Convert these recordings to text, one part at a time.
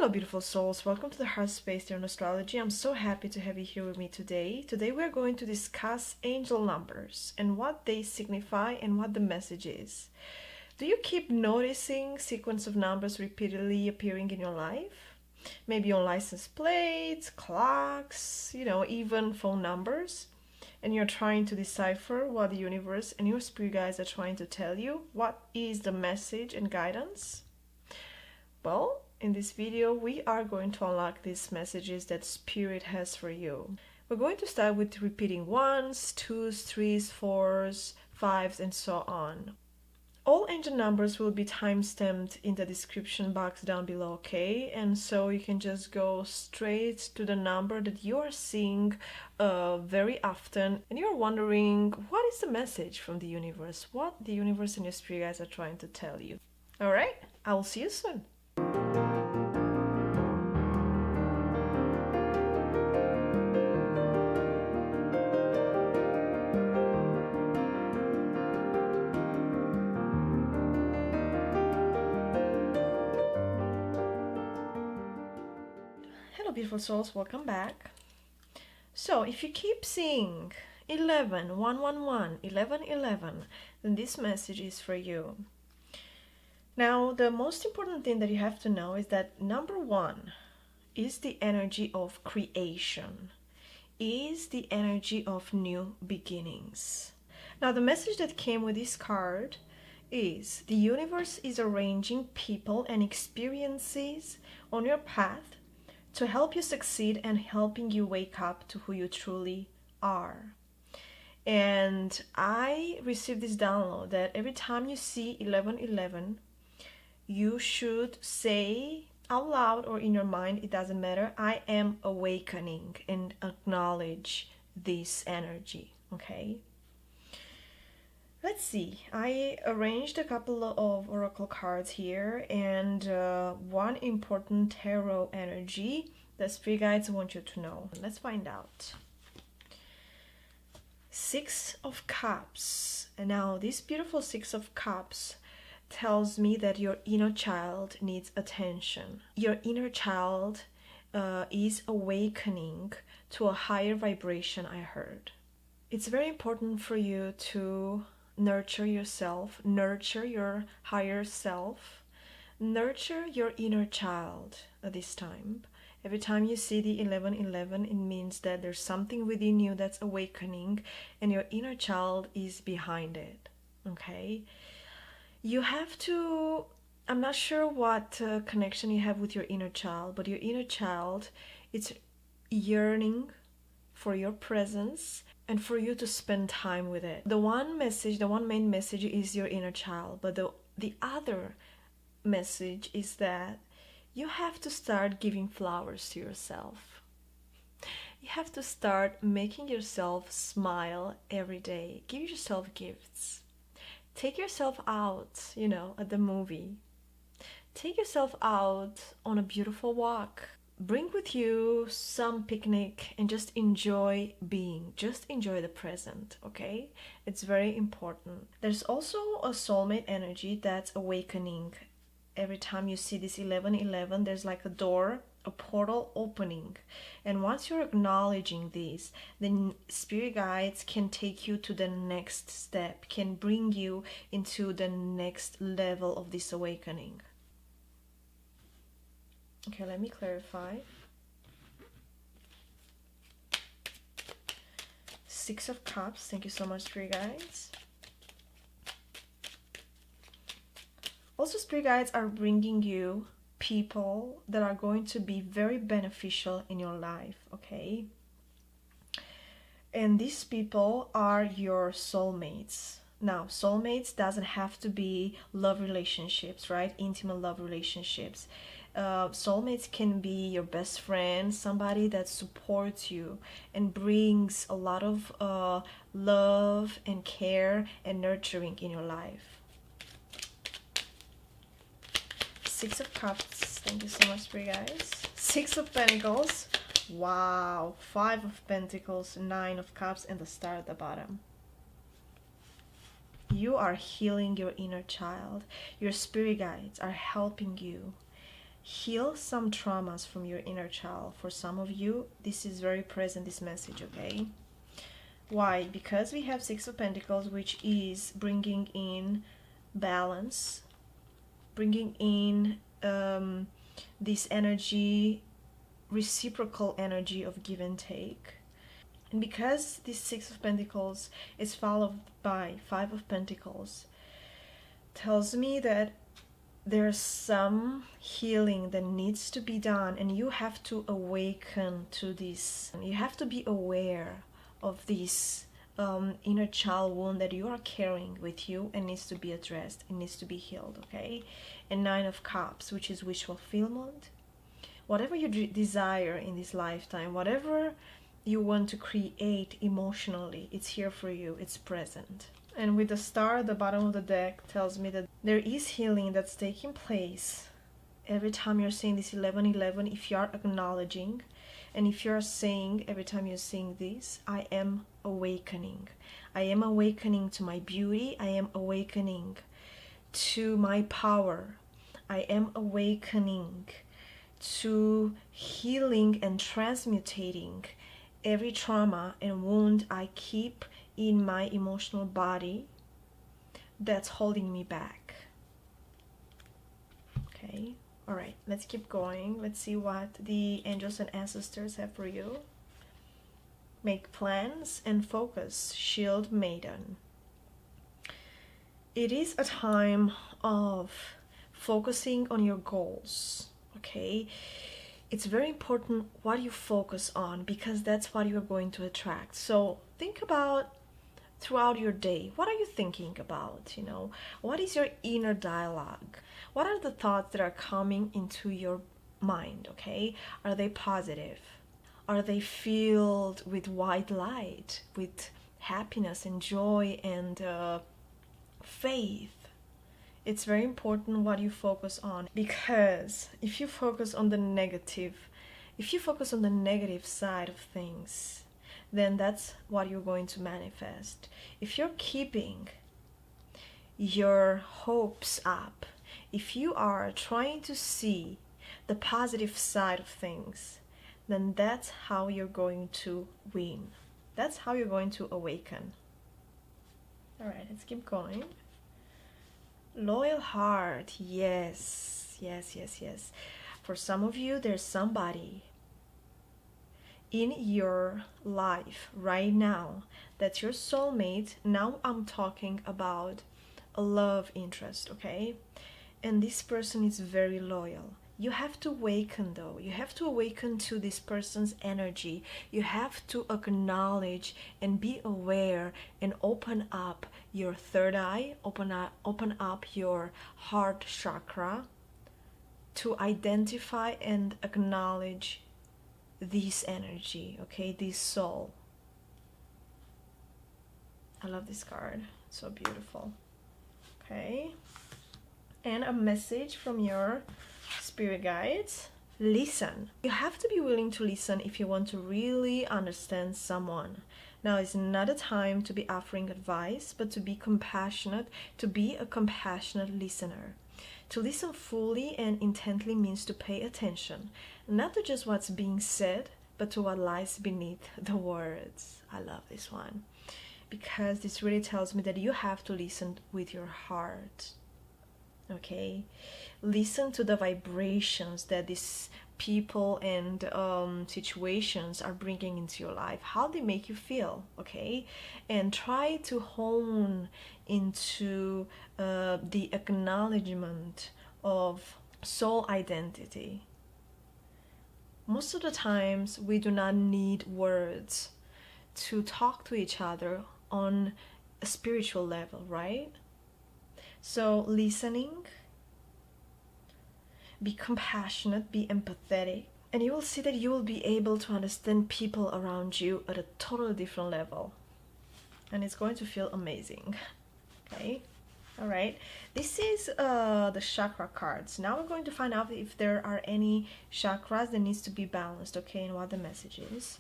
Hello, beautiful souls. Welcome to the Heart Space here on Astrology. I'm so happy to have you here with me today. Today, we're going to discuss angel numbers and what they signify and what the message is. Do you keep noticing sequence of numbers repeatedly appearing in your life? Maybe on license plates, clocks, even phone numbers. And you're trying to decipher what the universe and your spirit guides are trying to tell you. What is the message and guidance? Well, in this video, we are going to unlock these messages that Spirit has for you. We're going to start with repeating ones, twos, threes, fours, fives, and so on. All angel numbers will be time-stamped in the description box down below, okay? And so you can just go straight to the number that you are seeing very often, and you're wondering, what is the message from the universe? What the universe and your spirit guides are trying to tell you. All right, I will see you soon. Hello, beautiful souls, welcome back. So if you keep seeing 11, 111, 11, 11, then this message is for you. Now, the most important thing that you have to know is that number one is the energy of creation, is the energy of new beginnings. Now, the message that came with this card is the universe is arranging people and experiences on your path to help you succeed and helping you wake up to who you truly are. And I received this download that every time you see 1111, you should say out loud or in your mind, it doesn't matter, I am awakening, and acknowledge this energy, okay? Let's see, I arranged a couple of oracle cards here and one important tarot energy that spirit guides want you to know. Let's find out. Six of Cups. And now this beautiful Six of Cups tells me that your inner child needs attention. Your inner child is awakening to a higher vibration, I heard. It's very important for you to nurture yourself, nurture your higher self, nurture your inner child at this time. Every time you see the 1111, it means that there's something within you that's awakening and your inner child is behind it, okay? You have to, I'm not sure what connection you have with your inner child, but your inner child, it's yearning for your presence and for you to spend time with it. The one main message is your inner child, but the other message is that you have to start giving flowers to yourself. You have to start making yourself smile every day. Give yourself gifts. Take yourself out, at the movie. Take yourself out on a beautiful walk. Bring with you some picnic and just enjoy being. Just enjoy the present, okay? It's very important. There's also a soulmate energy that's awakening. Every time you see this 1111, there's like a door, a portal opening. And once you're acknowledging this, then spirit guides can take you to the next step, can bring you into the next level of this awakening. Okay, let me clarify. Six of Cups. Thank you so much, spirit guides. Also, spirit guides are bringing you people that are going to be very beneficial in your life, okay? And these people are your soulmates. Now, soulmates doesn't have to be love relationships, right? Intimate love relationships. Soulmates can be your best friend, somebody that supports you and brings a lot of love and care and nurturing in your life. Six of Cups. Thank you so much, spirit guys. Six of Pentacles. Wow. Five of Pentacles, Nine of Cups, and the Star at the bottom. You are healing your inner child. Your spirit guides are helping you heal some traumas from your inner child. For some of you, this is very present, this message, okay? Why? Because we have Six of Pentacles, which is bringing in balance, bringing in this energy, reciprocal energy of give and take. And because this Six of Pentacles is followed by Five of Pentacles, tells me that there's some healing that needs to be done, and you have to awaken to this. You have to be aware of this inner child wound that you are carrying with you and needs to be addressed. It needs to be healed, okay? And Nine of Cups, which is wish fulfillment. Whatever you desire in this lifetime, whatever you want to create emotionally, it's here for you, it's present. And with the star at the bottom of the deck tells me that there is healing that's taking place every time you're saying this 1111. If you are acknowledging, and if you're saying every time you're saying this, I am awakening. I am awakening to my beauty. I am awakening to my power. I am awakening to healing and transmutating every trauma and wound I keep in my emotional body that's holding me back. Okay, all right, let's keep going. Let's see what the angels and ancestors have for you. Make plans and focus, Shield Maiden. It is a time of focusing on your goals, okay? It's very important what you focus on, because that's what you're going to attract. So think about throughout your day, what are you thinking about? You know, what is your inner dialogue? What are the thoughts that are coming into your mind? Okay, are they positive? Are they filled with white light, with happiness and joy and faith? It's very important what you focus on, because if you focus on the negative, if you focus on the negative side of things, then that's what you're going to manifest. If you're keeping your hopes up, if you are trying to see the positive side of things, then that's how you're going to win. That's how you're going to awaken. All right, let's keep going. Loyal heart, yes, yes, yes, yes. For some of you, there's somebody in your life right now that's your soulmate. Now I'm talking about a love interest, okay? And this person is very loyal. You have to awaken though. You have to awaken to this person's energy. You have to acknowledge and be aware and open up your third eye, open up your heart chakra to identify and acknowledge this energy, okay, this soul. I love this card, so beautiful. Okay, and a message from your spirit guides. Listen. You have to be willing to listen if you want to really understand someone. Now is not a time to be offering advice, but to be compassionate, to be a compassionate listener. To listen fully and intently means to pay attention, not to just what's being said, but to what lies beneath the words. I love this one, because this really tells me that you have to listen with your heart. Okay? Listen to the vibrations that these people and situations are bringing into your life, how they make you feel, okay? And try to hone into the acknowledgement of soul identity. Most of the times we do not need words to talk to each other on a spiritual level, right? So listening, be compassionate, be empathetic, and you will see that you will be able to understand people around you at a totally different level. And it's going to feel amazing. Okay? Alright. This is the chakra cards. Now we're going to find out if there are any chakras that needs to be balanced, okay, and what the message is.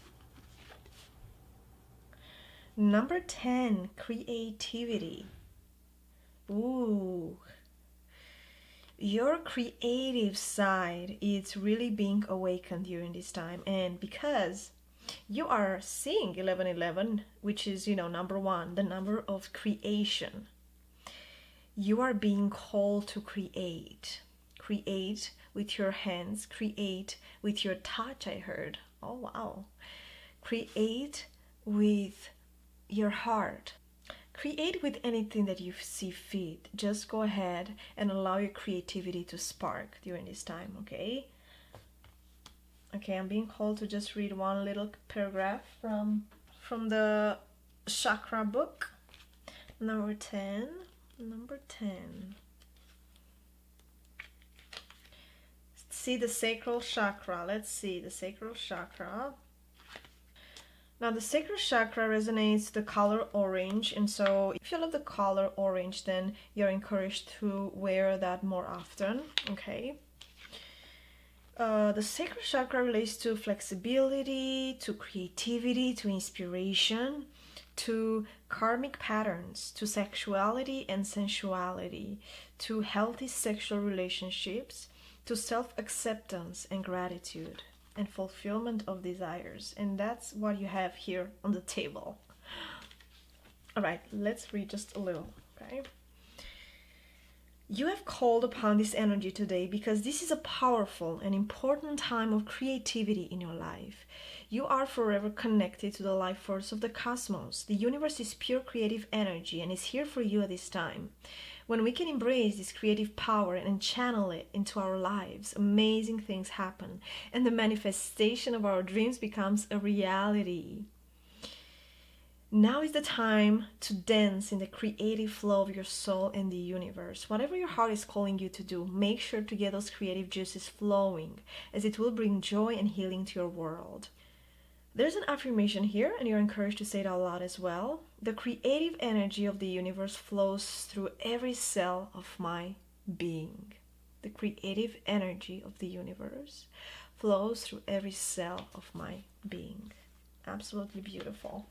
Number 10, creativity. Ooh. Your creative side is really being awakened during this time. And because you are seeing 1111, which is, number one, the number of creation, you are being called to create. Create with your hands, create with your touch, I heard. Oh, wow. Create with your heart. Create with anything that you see fit. Just go ahead and allow your creativity to spark during this time, okay? Okay, I'm being called to just read one little paragraph from the chakra book. Number 10. Number 10. See the sacral chakra. Let's see the sacral chakra. Now the sacral chakra resonates the color orange, and so if you love the color orange, then you're encouraged to wear that more often, okay? The sacral chakra relates to flexibility, to creativity, to inspiration, to karmic patterns, to sexuality and sensuality, to healthy sexual relationships, to self-acceptance and gratitude and fulfillment of desires. And that's what you have here on the table. All right, let's read just a little, okay? You have called upon this energy today because this is a powerful and important time of creativity in your life. You are forever connected to the life force of the cosmos. The universe is pure creative energy and is here for you at this time. When we can embrace this creative power and channel it into our lives, amazing things happen, and the manifestation of our dreams becomes a reality. Now is the time to dance in the creative flow of your soul and the universe. Whatever your heart is calling you to do, make sure to get those creative juices flowing, as it will bring joy and healing to your world. There's an affirmation here, and you're encouraged to say it out loud as well. The creative energy of the universe flows through every cell of my being. The creative energy of the universe flows through every cell of my being. Absolutely beautiful.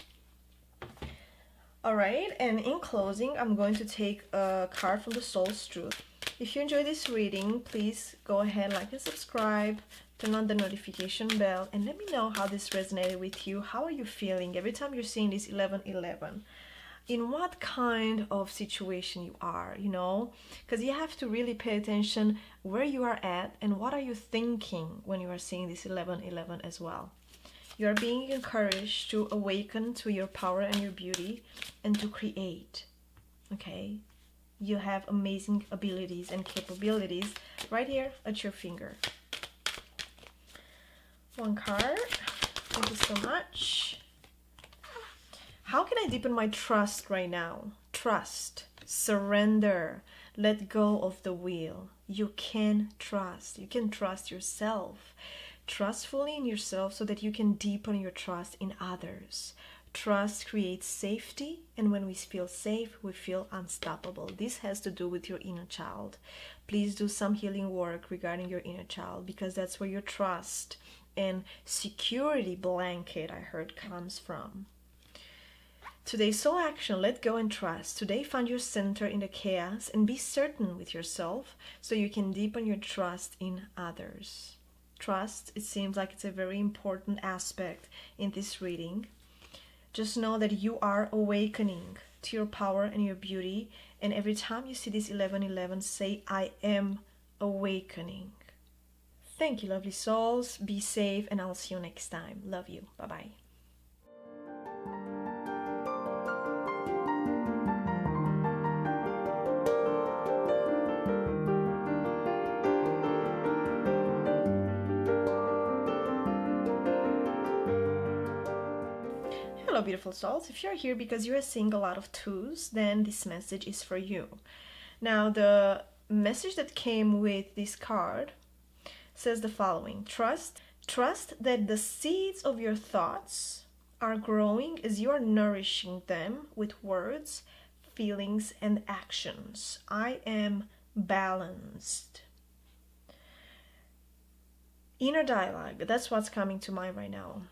All right, and in closing, I'm going to take a card from the Soul's Truth. If you enjoy this reading, please go ahead, like and subscribe, turn on the notification bell, and let me know how this resonated with you. How are you feeling every time you're seeing this 1111? In what kind of situation you are, because you have to really pay attention where you are at and what are you thinking when you are seeing this 1111 as well. You are being encouraged to awaken to your power and your beauty and to create, okay? You have amazing abilities and capabilities right here at your finger. One card. Thank you so much. How can I deepen my trust right now? Trust, surrender, let go of the wheel. You can trust. You can trust yourself. Trust fully in yourself so that you can deepen your trust in others. Trust creates safety, and when we feel safe, we feel unstoppable. This has to do with your inner child. Please do some healing work regarding your inner child, because that's where your trust and security blanket, I heard, comes from. Today, soul action, let go and trust. Today, find your center in the chaos and be certain with yourself so you can deepen your trust in others. Trust, it seems like it's a very important aspect in this reading. Just know that you are awakening to your power and your beauty, and every time you see this 1111, say, I am awakening. Thank you, lovely souls. Be safe, and I'll see you next time. Love you. Bye-bye. Hello, beautiful souls. If you're here because you're seeing a lot of twos, then this message is for you. Now, the message that came with this card says the following: Trust that the seeds of your thoughts are growing as you are nourishing them with words, feelings, and actions. I am balanced. Inner dialogue, that's what's coming to mind right now.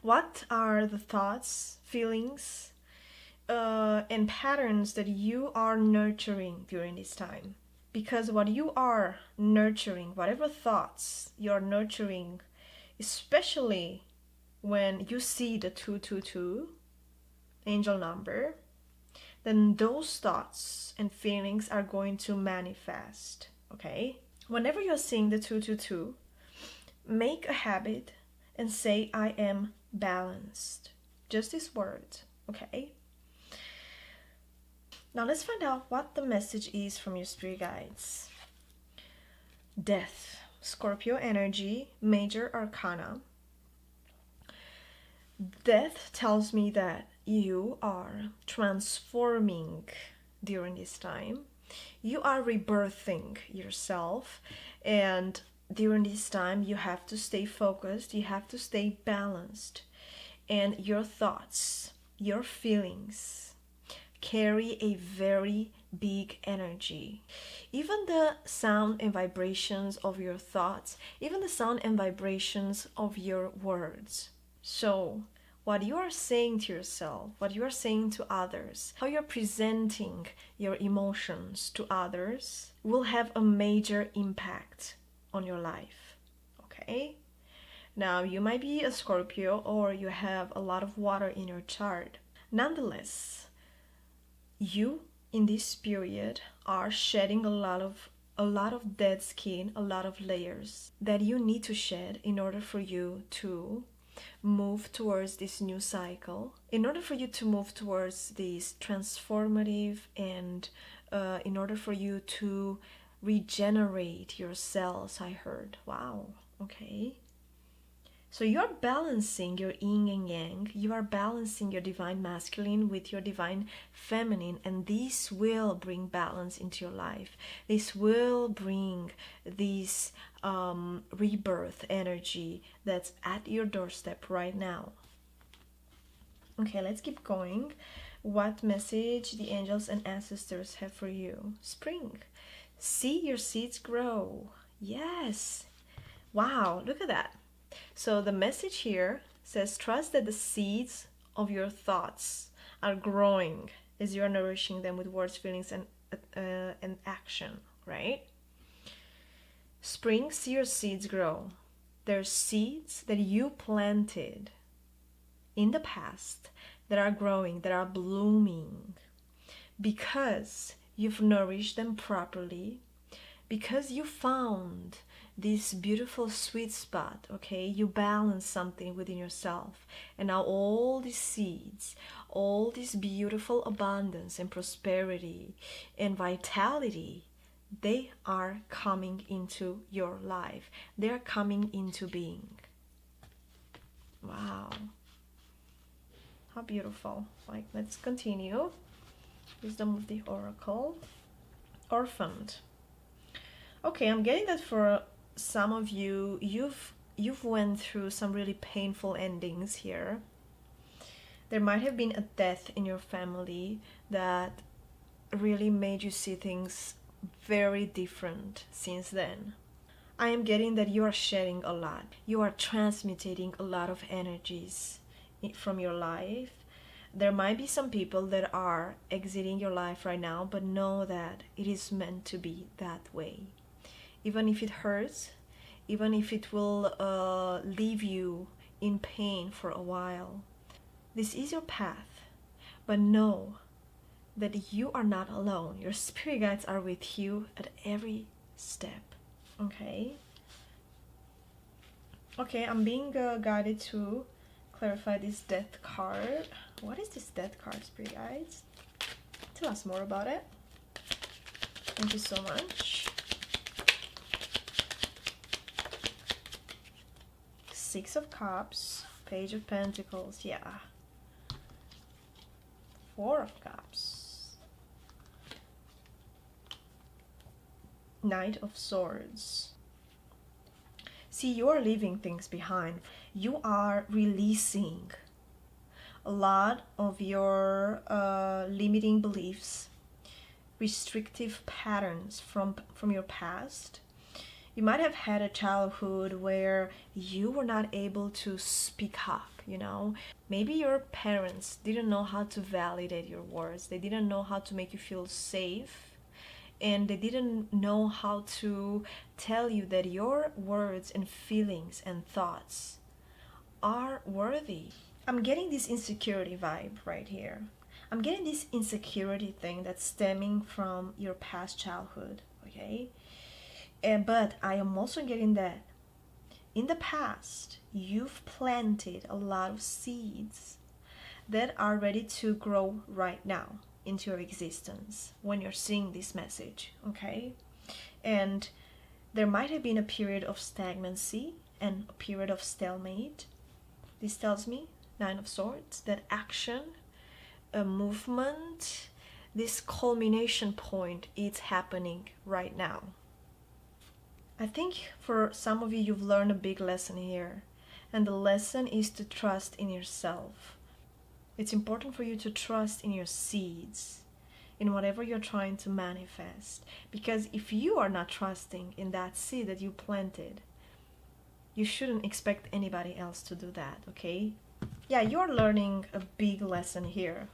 What are the thoughts, feelings, and patterns that you are nurturing during this time? Because what you are nurturing, whatever thoughts you're nurturing, especially when you see the 222 angel number, then those thoughts and feelings are going to manifest. Okay? Whenever you're seeing the 222, make a habit and say, I am balanced. Just this word. Okay? Now let's find out what the message is from your spirit guides. Death, Scorpio energy, major arcana. Death tells me that you are transforming during this time. You are rebirthing yourself, and during this time you have to stay focused, you have to stay balanced, and your thoughts, your feelings carry a very big energy. Even the sound and vibrations of your thoughts, even the sound and vibrations of your words. So, what you are saying to yourself, what you are saying to others, how you're presenting your emotions to others will have a major impact on your life. Okay? Now, you might be a Scorpio or you have a lot of water in your chart. Nonetheless, you in this period are shedding a lot of dead skin, a lot of layers that you need to shed in order for you to move towards this new cycle, in order for you to move towards this transformative, and in order for you to regenerate your cells. I heard. Wow. Okay. So you're balancing your yin and yang, you are balancing your divine masculine with your divine feminine, and this will bring balance into your life. This will bring this rebirth energy that's at your doorstep right now. Okay, let's keep going. What message the angels and ancestors have for you? Spring. See your seeds grow. Yes. Wow, look at that. So the message here says, trust that the seeds of your thoughts are growing as you are nourishing them with words, feelings, and action, right? Spring, see your seeds grow. They're seeds that you planted in the past that are growing, that are blooming, because you've nourished them properly, because you found this beautiful sweet spot. Okay, you balance something within yourself, and now all these seeds, all this beautiful abundance and prosperity and vitality, they are coming into your life. They are coming into being. Wow, how beautiful. Like, let's continue. Wisdom of the Oracle. Orphaned. Okay, I'm getting that for some of you, you've went through some really painful endings here. There might have been a death in your family that really made you see things very different since then. I am getting that you are shedding a lot. You are transmuting a lot of energies from your life. There might be some people that are exiting your life right now, but know that it is meant to be that way. Even if it hurts, even if it will leave you in pain for a while. This is your path, but know that you are not alone. Your spirit guides are with you at every step, okay? Okay, I'm being guided to clarify this death card. What is this death card, spirit guides? Tell us more about it. Thank you so much. Six of Cups, Page of Pentacles, yeah. Four of Cups, Knight of Swords. See, you're leaving things behind. You are releasing a lot of your limiting beliefs, restrictive patterns from your past. You might have had a childhood where you were not able to speak up, you know. Maybe your parents didn't know how to validate your words. They didn't know how to make you feel safe and they didn't know how to tell you that your words and feelings and thoughts are worthy. I'm getting this insecurity vibe right here. I'm getting this insecurity thing that's stemming from your past childhood, okay? But I am also getting that in the past, you've planted a lot of seeds that are ready to grow right now into your existence when you're seeing this message, okay? And there might have been a period of stagnancy and a period of stalemate. This tells me, Nine of Swords, that action, a movement, this culmination point is happening right now. I think for some of you, you've learned a big lesson here, and the lesson is to trust in yourself. It's important for you to trust in your seeds, in whatever you're trying to manifest, because if you are not trusting in that seed that you planted, you shouldn't expect anybody else to do that, okay? Yeah, you're learning a big lesson here,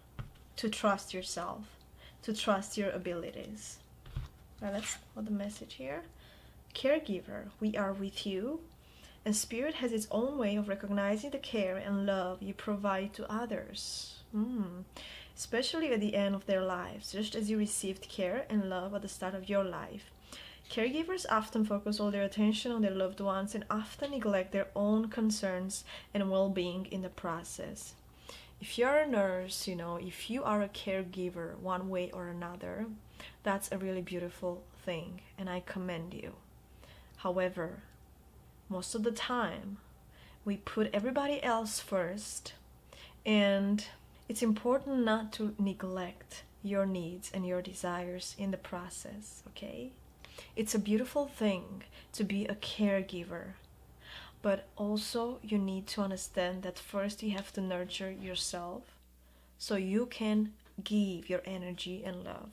to trust yourself, to trust your abilities. Now let's put the message here. Caregiver, we are with you, and Spirit has its own way of recognizing the care and love you provide to others, especially at the end of their lives, just as you received care and love at the start of your life. Caregivers often focus all their attention on their loved ones and often neglect their own concerns and well-being in the process. If you're a nurse, if you are a caregiver one way or another, that's a really beautiful thing, and I commend you. However, most of the time, we put everybody else first, and it's important not to neglect your needs and your desires in the process, okay? It's a beautiful thing to be a caregiver, but also you need to understand that first you have to nurture yourself so you can give your energy and love.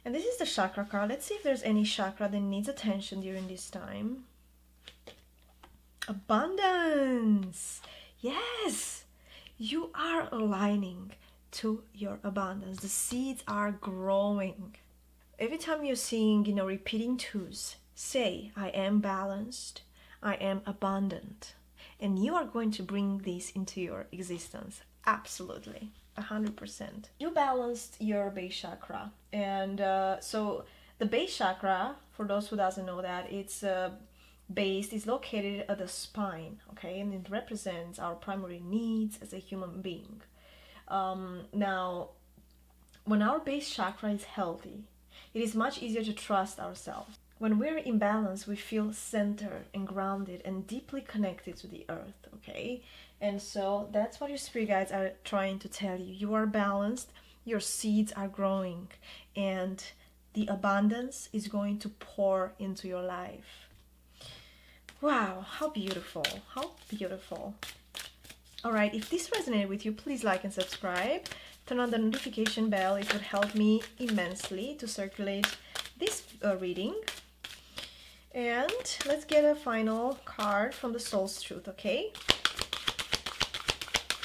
And this is the chakra card. Let's see if there's any chakra that needs attention during this time. Abundance! Yes! You are aligning to your abundance. The seeds are growing. Every time you're seeing, repeating twos, say, I am balanced, I am abundant. And you are going to bring this into your existence. Absolutely. 100%. You balanced your base chakra, and so the base chakra, for those who doesn't know that, it's base is located at the spine, okay, and it represents our primary needs as a human being. Now, when our base chakra is healthy, it is much easier to trust ourselves. When we're in balance, we feel centered and grounded and deeply connected to the earth, okay? And so that's what your spirit guides are trying to tell you. You are balanced, your seeds are growing, and the abundance is going to pour into your life. Wow, how beautiful, how beautiful. All right, if this resonated with you, please like and subscribe. Turn on the notification bell. It would help me immensely to circulate this reading. And let's get a final card from the Soul's Truth, okay?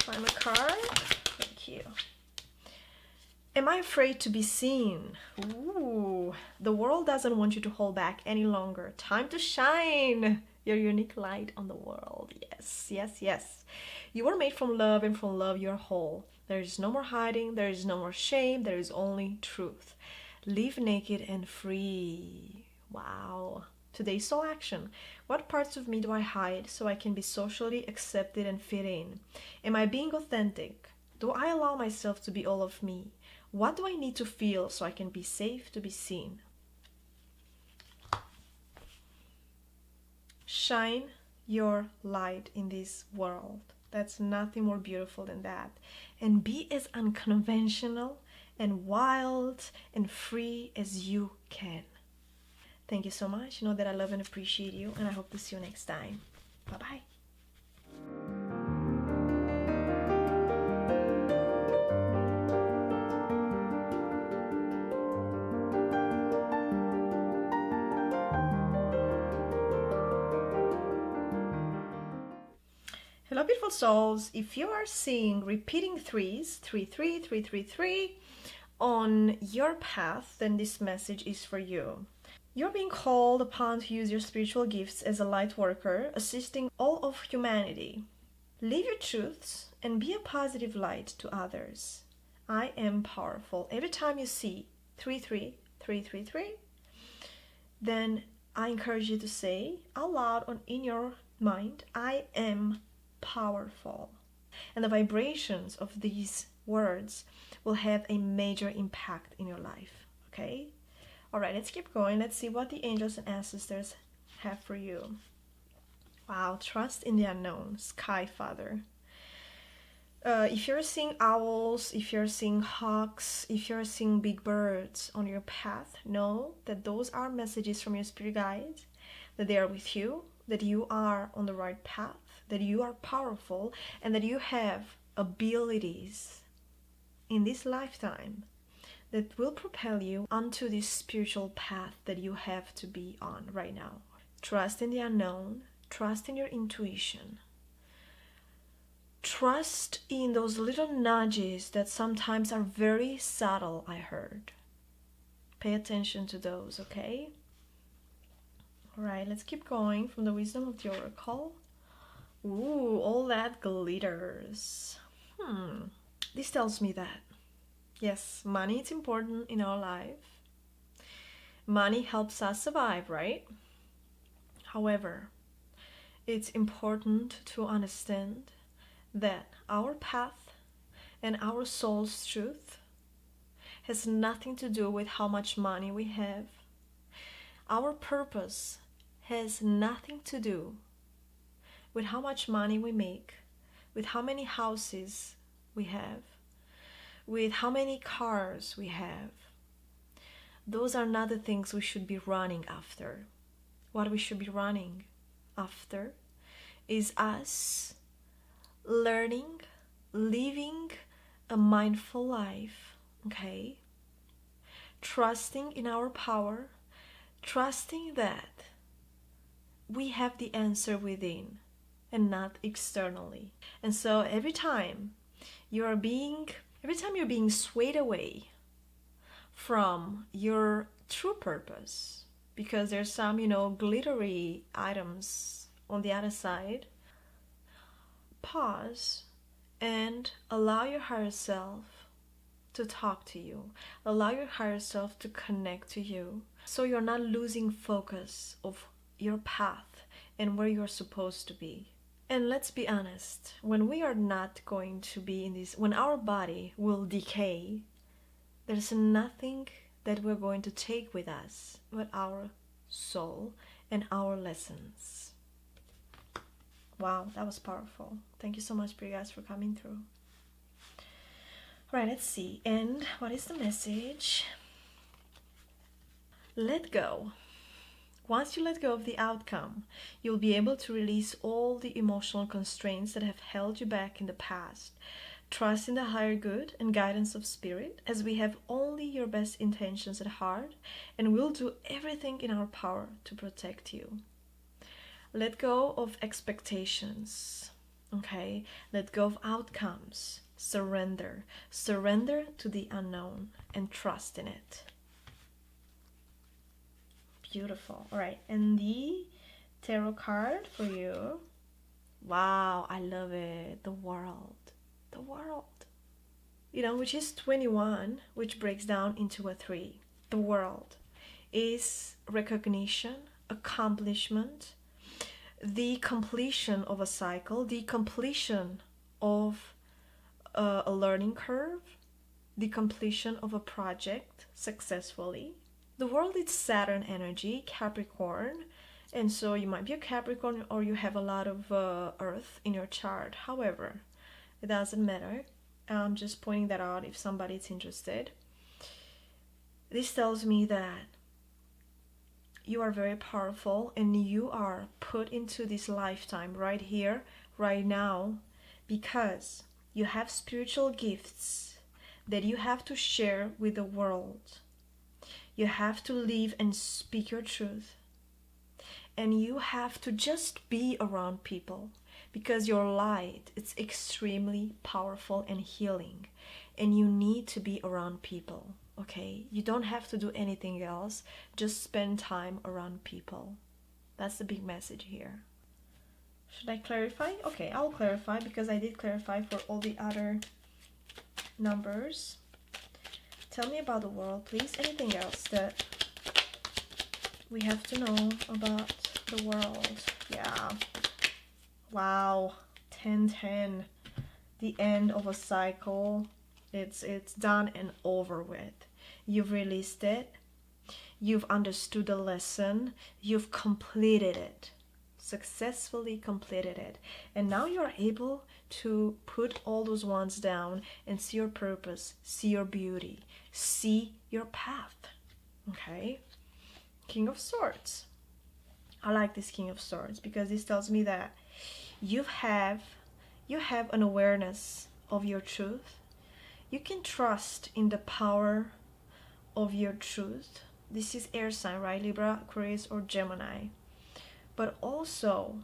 Final card. Thank you. Am I afraid to be seen? Ooh, the world doesn't want you to hold back any longer. Time to shine your unique light on the world. Yes, yes, yes. You were made from love, and from love you're whole. There is no more hiding. There is no more shame. There is only truth. Live naked and free. Wow. Today's soul action. What parts of me do I hide so I can be socially accepted and fit in? Am I being authentic? Do I allow myself to be all of me? What do I need to feel so I can be safe to be seen? Shine your light in this world. That's nothing more beautiful than that. And be as unconventional and wild and free as you can. Thank you so much. Know that I love and appreciate you, and I hope to see you next time. Bye-bye. Hello, beautiful souls. If you are seeing repeating threes, 3, 3, 3, 3, 3, on your path, then this message is for you. You're being called upon to use your spiritual gifts as a light worker, assisting all of humanity. Live your truths and be a positive light to others. I am powerful. Every time you see 33333, then I encourage you to say out loud or in your mind, I am powerful. And the vibrations of these words will have a major impact in your life. Okay? All right, let's keep going. Let's see what the angels and ancestors have for you. Wow, trust in the unknown, Sky Father. If you're seeing owls, if you're seeing hawks, if you're seeing big birds on your path, know that those are messages from your spirit guides, that they are with you, that you are on the right path, that you are powerful, and that you have abilities in this lifetime that will propel you onto this spiritual path that you have to be on right now. Trust in the unknown, trust in your intuition. Trust in those little nudges that sometimes are very subtle, I heard. Pay attention to those, okay? All right, let's keep going from the wisdom of the oracle. Ooh, all that glitters. This tells me that, yes, money is important in our life. Money helps us survive, right? However, it's important to understand that our path and our soul's truth has nothing to do with how much money we have. Our purpose has nothing to do with how much money we make, with how many houses we have, with how many cars we have. Those are not the things we should be running after. What we should be running after is us learning, living a mindful life, okay? Trusting in our power, trusting that we have the answer within and not externally. And so every time you're being swayed away from your true purpose, because there's some, glittery items on the other side, pause and allow your higher self to talk to you. Allow your higher self to connect to you, so you're not losing focus of your path and where you're supposed to be. And let's be honest, when we are not going to be in this, when our body will decay, there's nothing that we're going to take with us but our soul and our lessons. Wow, that was powerful. Thank you so much, Spirit guys, for coming through. All right, let's see. And what is the message? Let go. Once you let go of the outcome, you'll be able to release all the emotional constraints that have held you back in the past. Trust in the higher good and guidance of spirit, as we have only your best intentions at heart, and we'll do everything in our power to protect you. Let go of expectations, okay? Let go of outcomes. Surrender. Surrender to the unknown and trust in it. Beautiful. All right, and the tarot card for you. Wow, I love it. The World. The World. Which is 21, which breaks down into a 3. The World is recognition, accomplishment, the completion of a cycle, the completion of a learning curve, the completion of a project successfully. The World is Saturn energy, Capricorn, and so you might be a Capricorn or you have a lot of Earth in your chart. However, it doesn't matter. I'm just pointing that out if somebody's interested. This tells me that you are very powerful and you are put into this lifetime right here, right now, because you have spiritual gifts that you have to share with the world. You have to live and speak your truth. And you have to just be around people. because your light, it's extremely powerful and healing, and you need to be around people. Okay, you don't have to do anything else, just spend time around people. That's the big message here. Should I clarify? Okay, I'll clarify, because I did clarify for all the other numbers. Tell me about the world, please. Anything else that we have to know about the world? Yeah. Wow. 10-10. The end of a cycle. It's done and over with. You've released it. You've understood the lesson. You've completed it. Successfully completed it. And now you're able to put all those ones down and see your purpose, see your beauty, see your path. Okay? King of Swords. I like this King of Swords because this tells me that you have an awareness of your truth. You can trust in the power of your truth. This is air sign, right? Libra, Aquarius, or Gemini. But also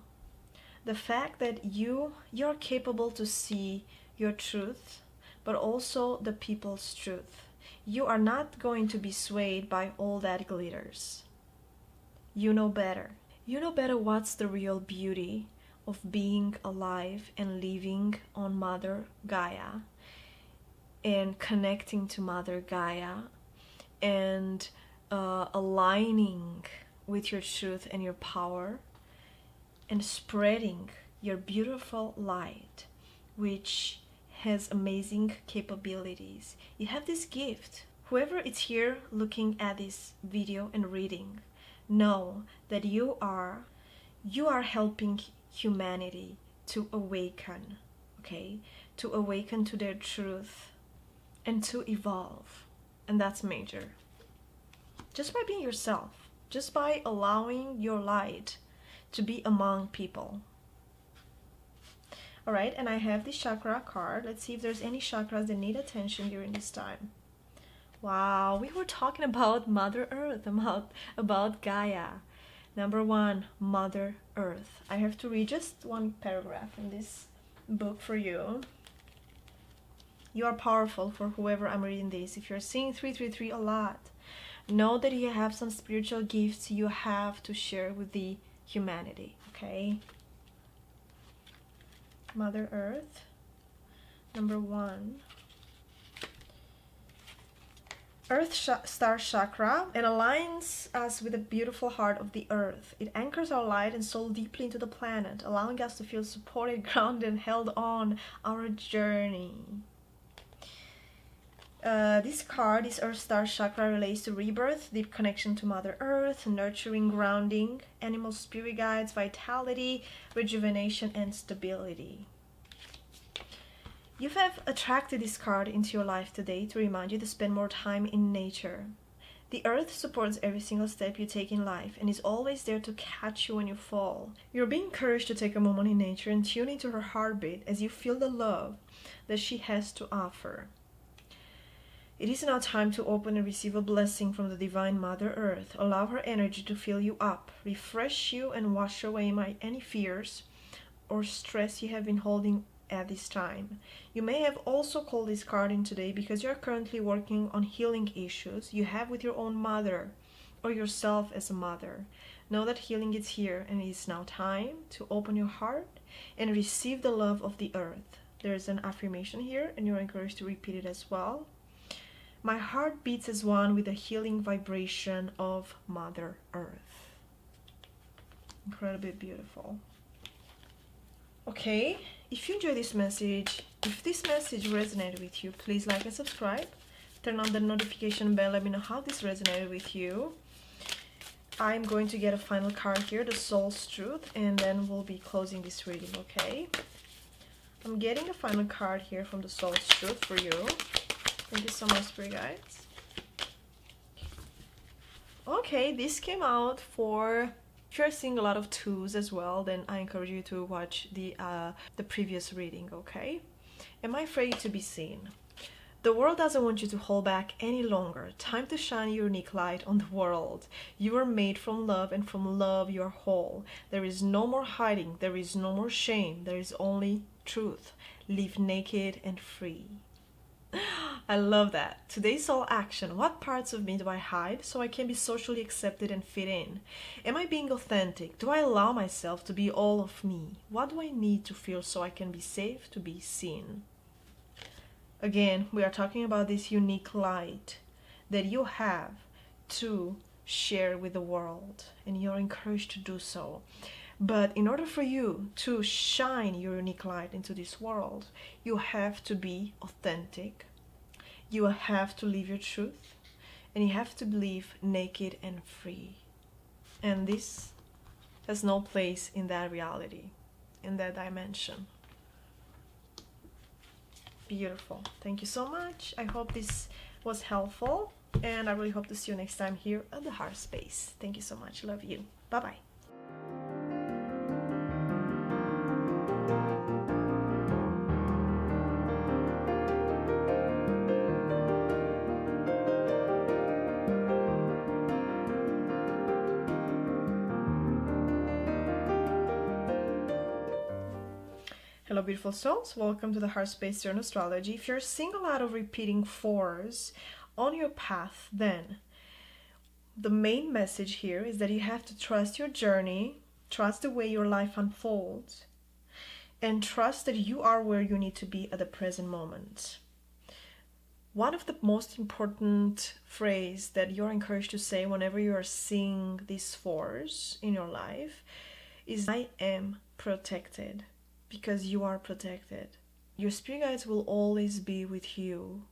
the fact that you're capable to see your truth, but also the people's truth. You are not going to be swayed by all that glitters. You know better. You know better what's the real beauty of being alive and living on Mother Gaia and connecting to Mother Gaia and aligning with your truth and your power and spreading your beautiful light, which has amazing capabilities. You have this gift. Whoever is here looking at this video and reading, know that you are helping humanity to awaken, okay? To awaken to their truth and to evolve. And that's major. Just by being yourself, just by allowing your light to be among people. All right, and I have the chakra card. Let's see if there's any chakras that need attention during this time. Wow, we were talking about Mother Earth, about Gaia. Number 1, Mother Earth. I have to read just one paragraph in this book for you. You are powerful for whoever I'm reading this. If you're seeing 333 a lot, know that you have some spiritual gifts you have to share with the humanity, okay? Mother Earth. Number 1. Earth Star Chakra. It aligns us with the beautiful heart of the earth. It anchors our light and soul deeply into the planet, allowing us to feel supported, grounded, and held on our journey. This card, this Earth Star Chakra, relates to rebirth, deep connection to Mother Earth, nurturing, grounding, animal spirit guides, vitality, rejuvenation, and stability. You have attracted this card into your life today to remind you to spend more time in nature. The earth supports every single step you take in life and is always there to catch you when you fall. You're being encouraged to take a moment in nature and tune into her heartbeat as you feel the love that she has to offer. It is now time to open and receive a blessing from the Divine Mother Earth. Allow her energy to fill you up, refresh you, and wash away any fears or stress you have been holding at this time. You may have also called this card in today because you are currently working on healing issues you have with your own mother or yourself as a mother. Know that healing is here, and it is now time to open your heart and receive the love of the earth. There is an affirmation here, and you're encouraged to repeat it as well. My heart beats as one with the healing vibration of Mother Earth. Incredibly beautiful. Okay, if you enjoy this message, if this message resonated with you, please like and subscribe. Turn on the notification bell. Let me know how this resonated with you. I'm going to get a final card here, the Soul's Truth, and then we'll be closing this reading, okay? I'm getting a final card here from the Soul's Truth for you. Thank you so much, Spirit Guides. Okay, this came out for... If you're seeing a lot of 2s as well, then I encourage you to watch the previous reading, okay? Am I afraid to be seen? The world doesn't want you to hold back any longer. Time to shine your unique light on the world. You are made from love, and from love you are whole. There is no more hiding, there is no more shame, there is only truth. Live naked and free. I love that. Today's all action. What parts of me do I hide so I can be socially accepted and fit in? Am I being authentic? Do I allow myself to be all of me? What do I need to feel so I can be safe to be seen? Again, we are talking about this unique light that you have to share with the world, and you're encouraged to do so. But in order for you to shine your unique light into this world, you have to be authentic, you have to live your truth, and you have to live naked and free. And this has no place in that reality, in that dimension. Beautiful. Thank you so much. I hope this was helpful, and I really hope to see you next time here at the Heart Space. Thank you so much. Love you. Bye-bye. Hello, beautiful souls. Welcome to the Heart Space Journal Astrology. If you're seeing a lot of repeating fours on your path, then the main message here is that you have to trust your journey, trust the way your life unfolds, and trust that you are where you need to be at the present moment. One of the most important phrases that you're encouraged to say whenever you are seeing these fours in your life is, I am protected. Because you are protected. Your spirit guides will always be with you,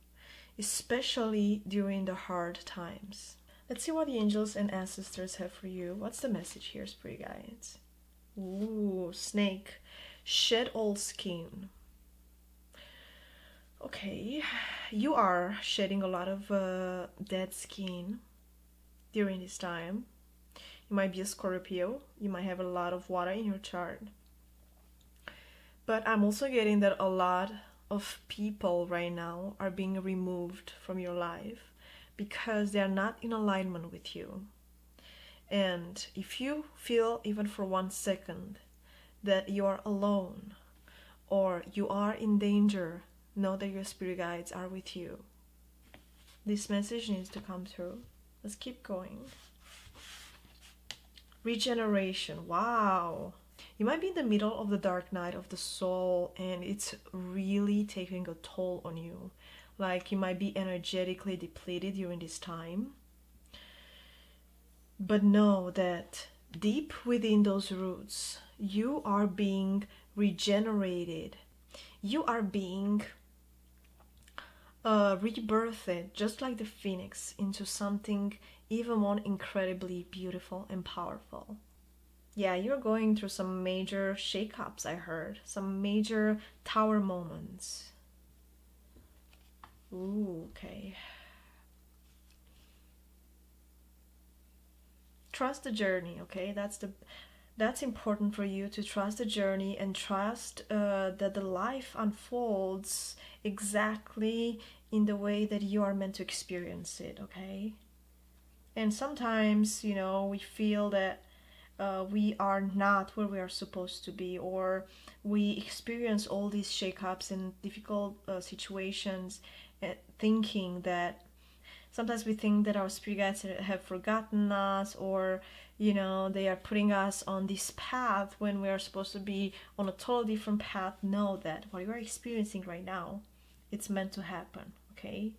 especially during the hard times. Let's see what the angels and ancestors have for you. What's the message here, spirit guides? Ooh, snake. Shed old skin. Okay, you are shedding a lot of dead skin during this time. You might be a Scorpio. You might have a lot of water in your chart. But I'm also getting that a lot of people right now are being removed from your life because they are not in alignment with you. And if you feel even for 1 second that you are alone or you are in danger, know that your spirit guides are with you. This message needs to come through. Let's keep going. Regeneration. Wow. You might be in the middle of the dark night of the soul, and it's really taking a toll on you. Like, you might be energetically depleted during this time. But know that deep within those roots, you are being regenerated. You are being rebirthed, just like the phoenix, into something even more incredibly beautiful and powerful. Yeah, you're going through some major shakeups, I heard. Some major tower moments. Ooh, okay. Trust the journey, okay? That's important for you, to trust the journey and trust that the life unfolds exactly in the way that you are meant to experience it, okay? And sometimes, we feel that we are not where we are supposed to be, or we experience all these shakeups and difficult situations, thinking that sometimes we think that our spirit guides have forgotten us, or they are putting us on this path when we are supposed to be on a totally different path. Know that what you are experiencing right now, it's meant to happen, okay?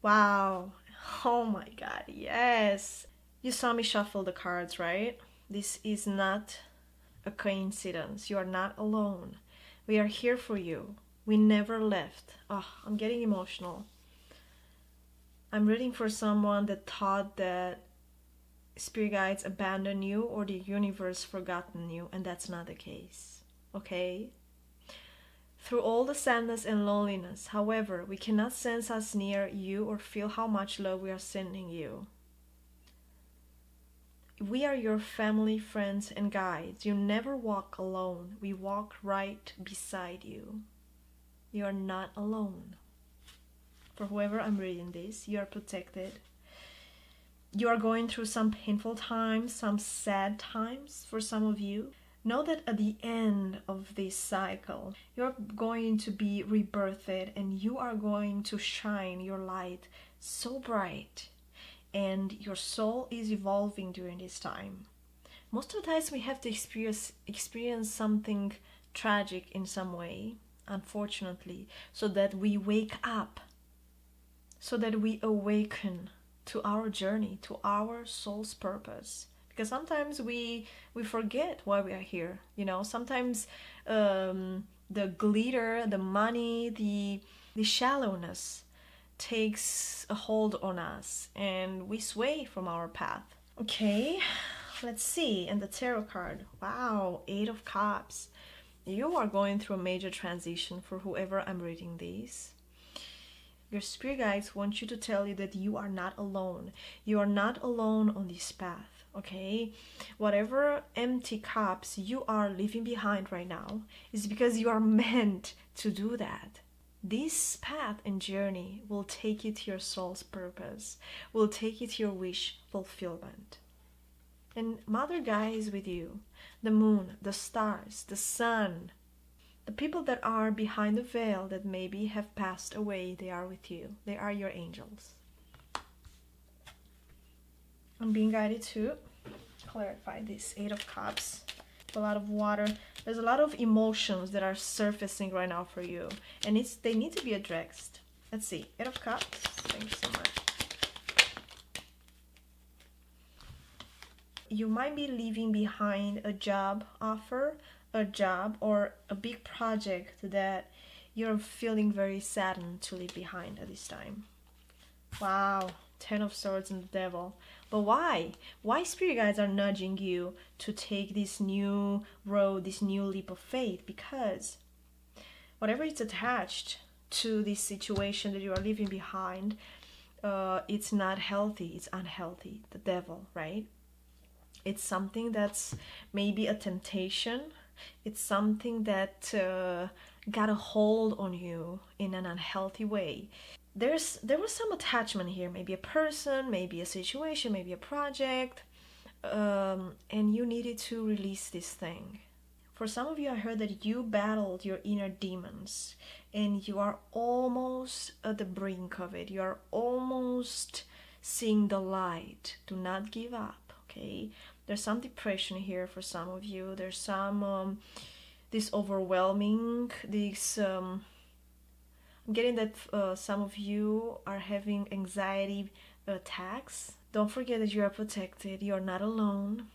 Wow. Oh my god, yes! You saw me shuffle the cards, right? This is not a coincidence. You are not alone. We are here for you. We never left. Oh, I'm getting emotional. I'm reading for someone that thought that spirit guides abandoned you or the universe forgotten you, and that's not the case. Okay? Through all the sadness and loneliness, however, we cannot sense us near you or feel how much love we are sending you. We are your family, friends, and guides. You never walk alone. We walk right beside you. You are not alone. For whoever I'm reading this, you are protected. You are going through some painful times, some sad times for some of you. Know that at the end of this cycle, you're going to be rebirthed and you are going to shine your light so bright. And your soul is evolving during this time. Most of the times we have to experience something tragic in some way, unfortunately, so that we wake up, so that we awaken to our journey, to our soul's purpose. Because sometimes we forget why we are here. Sometimes the glitter, the money, the shallowness takes a hold on us and we sway from our path. Okay, let's see. And the tarot card. Wow, 8 of Cups. You are going through a major transition for whoever I'm reading these. Your spirit guides want you to tell you that you are not alone. You are not alone on this path, okay? Whatever empty cups you are leaving behind right now is because you are meant to do that. This path and journey will take you to your soul's purpose, will take you to your wish fulfillment. And Mother Gaia is with you. The moon, the stars, the sun, the people that are behind the veil that maybe have passed away, they are with you. They are your angels. I'm being guided to clarify this 8 of Cups. A lot of water. There's a lot of emotions that are surfacing right now for you, and they need to be addressed. Let's see. 8 of Cups. Thank you so much. You might be leaving behind a job offer, a job or a big project that you're feeling very saddened to leave behind at this time. Wow. 10 of Swords and the Devil. But why? Why spirit guides are nudging you to take this new road, this new leap of faith? Because whatever is attached to this situation that you are leaving behind, it's not healthy, it's unhealthy. The devil, right? It's something that's maybe a temptation. It's something that got a hold on you in an unhealthy way. There was some attachment here, maybe a person, maybe a situation, maybe a project, and you needed to release this thing. For some of you, I heard that you battled your inner demons and you are almost at the brink of it. You are almost seeing the light. Do not give up, okay? There's some depression here for some of you. There's some this overwhelming, this I'm getting that some of you are having anxiety attacks. Don't forget that you are protected. You are not alone.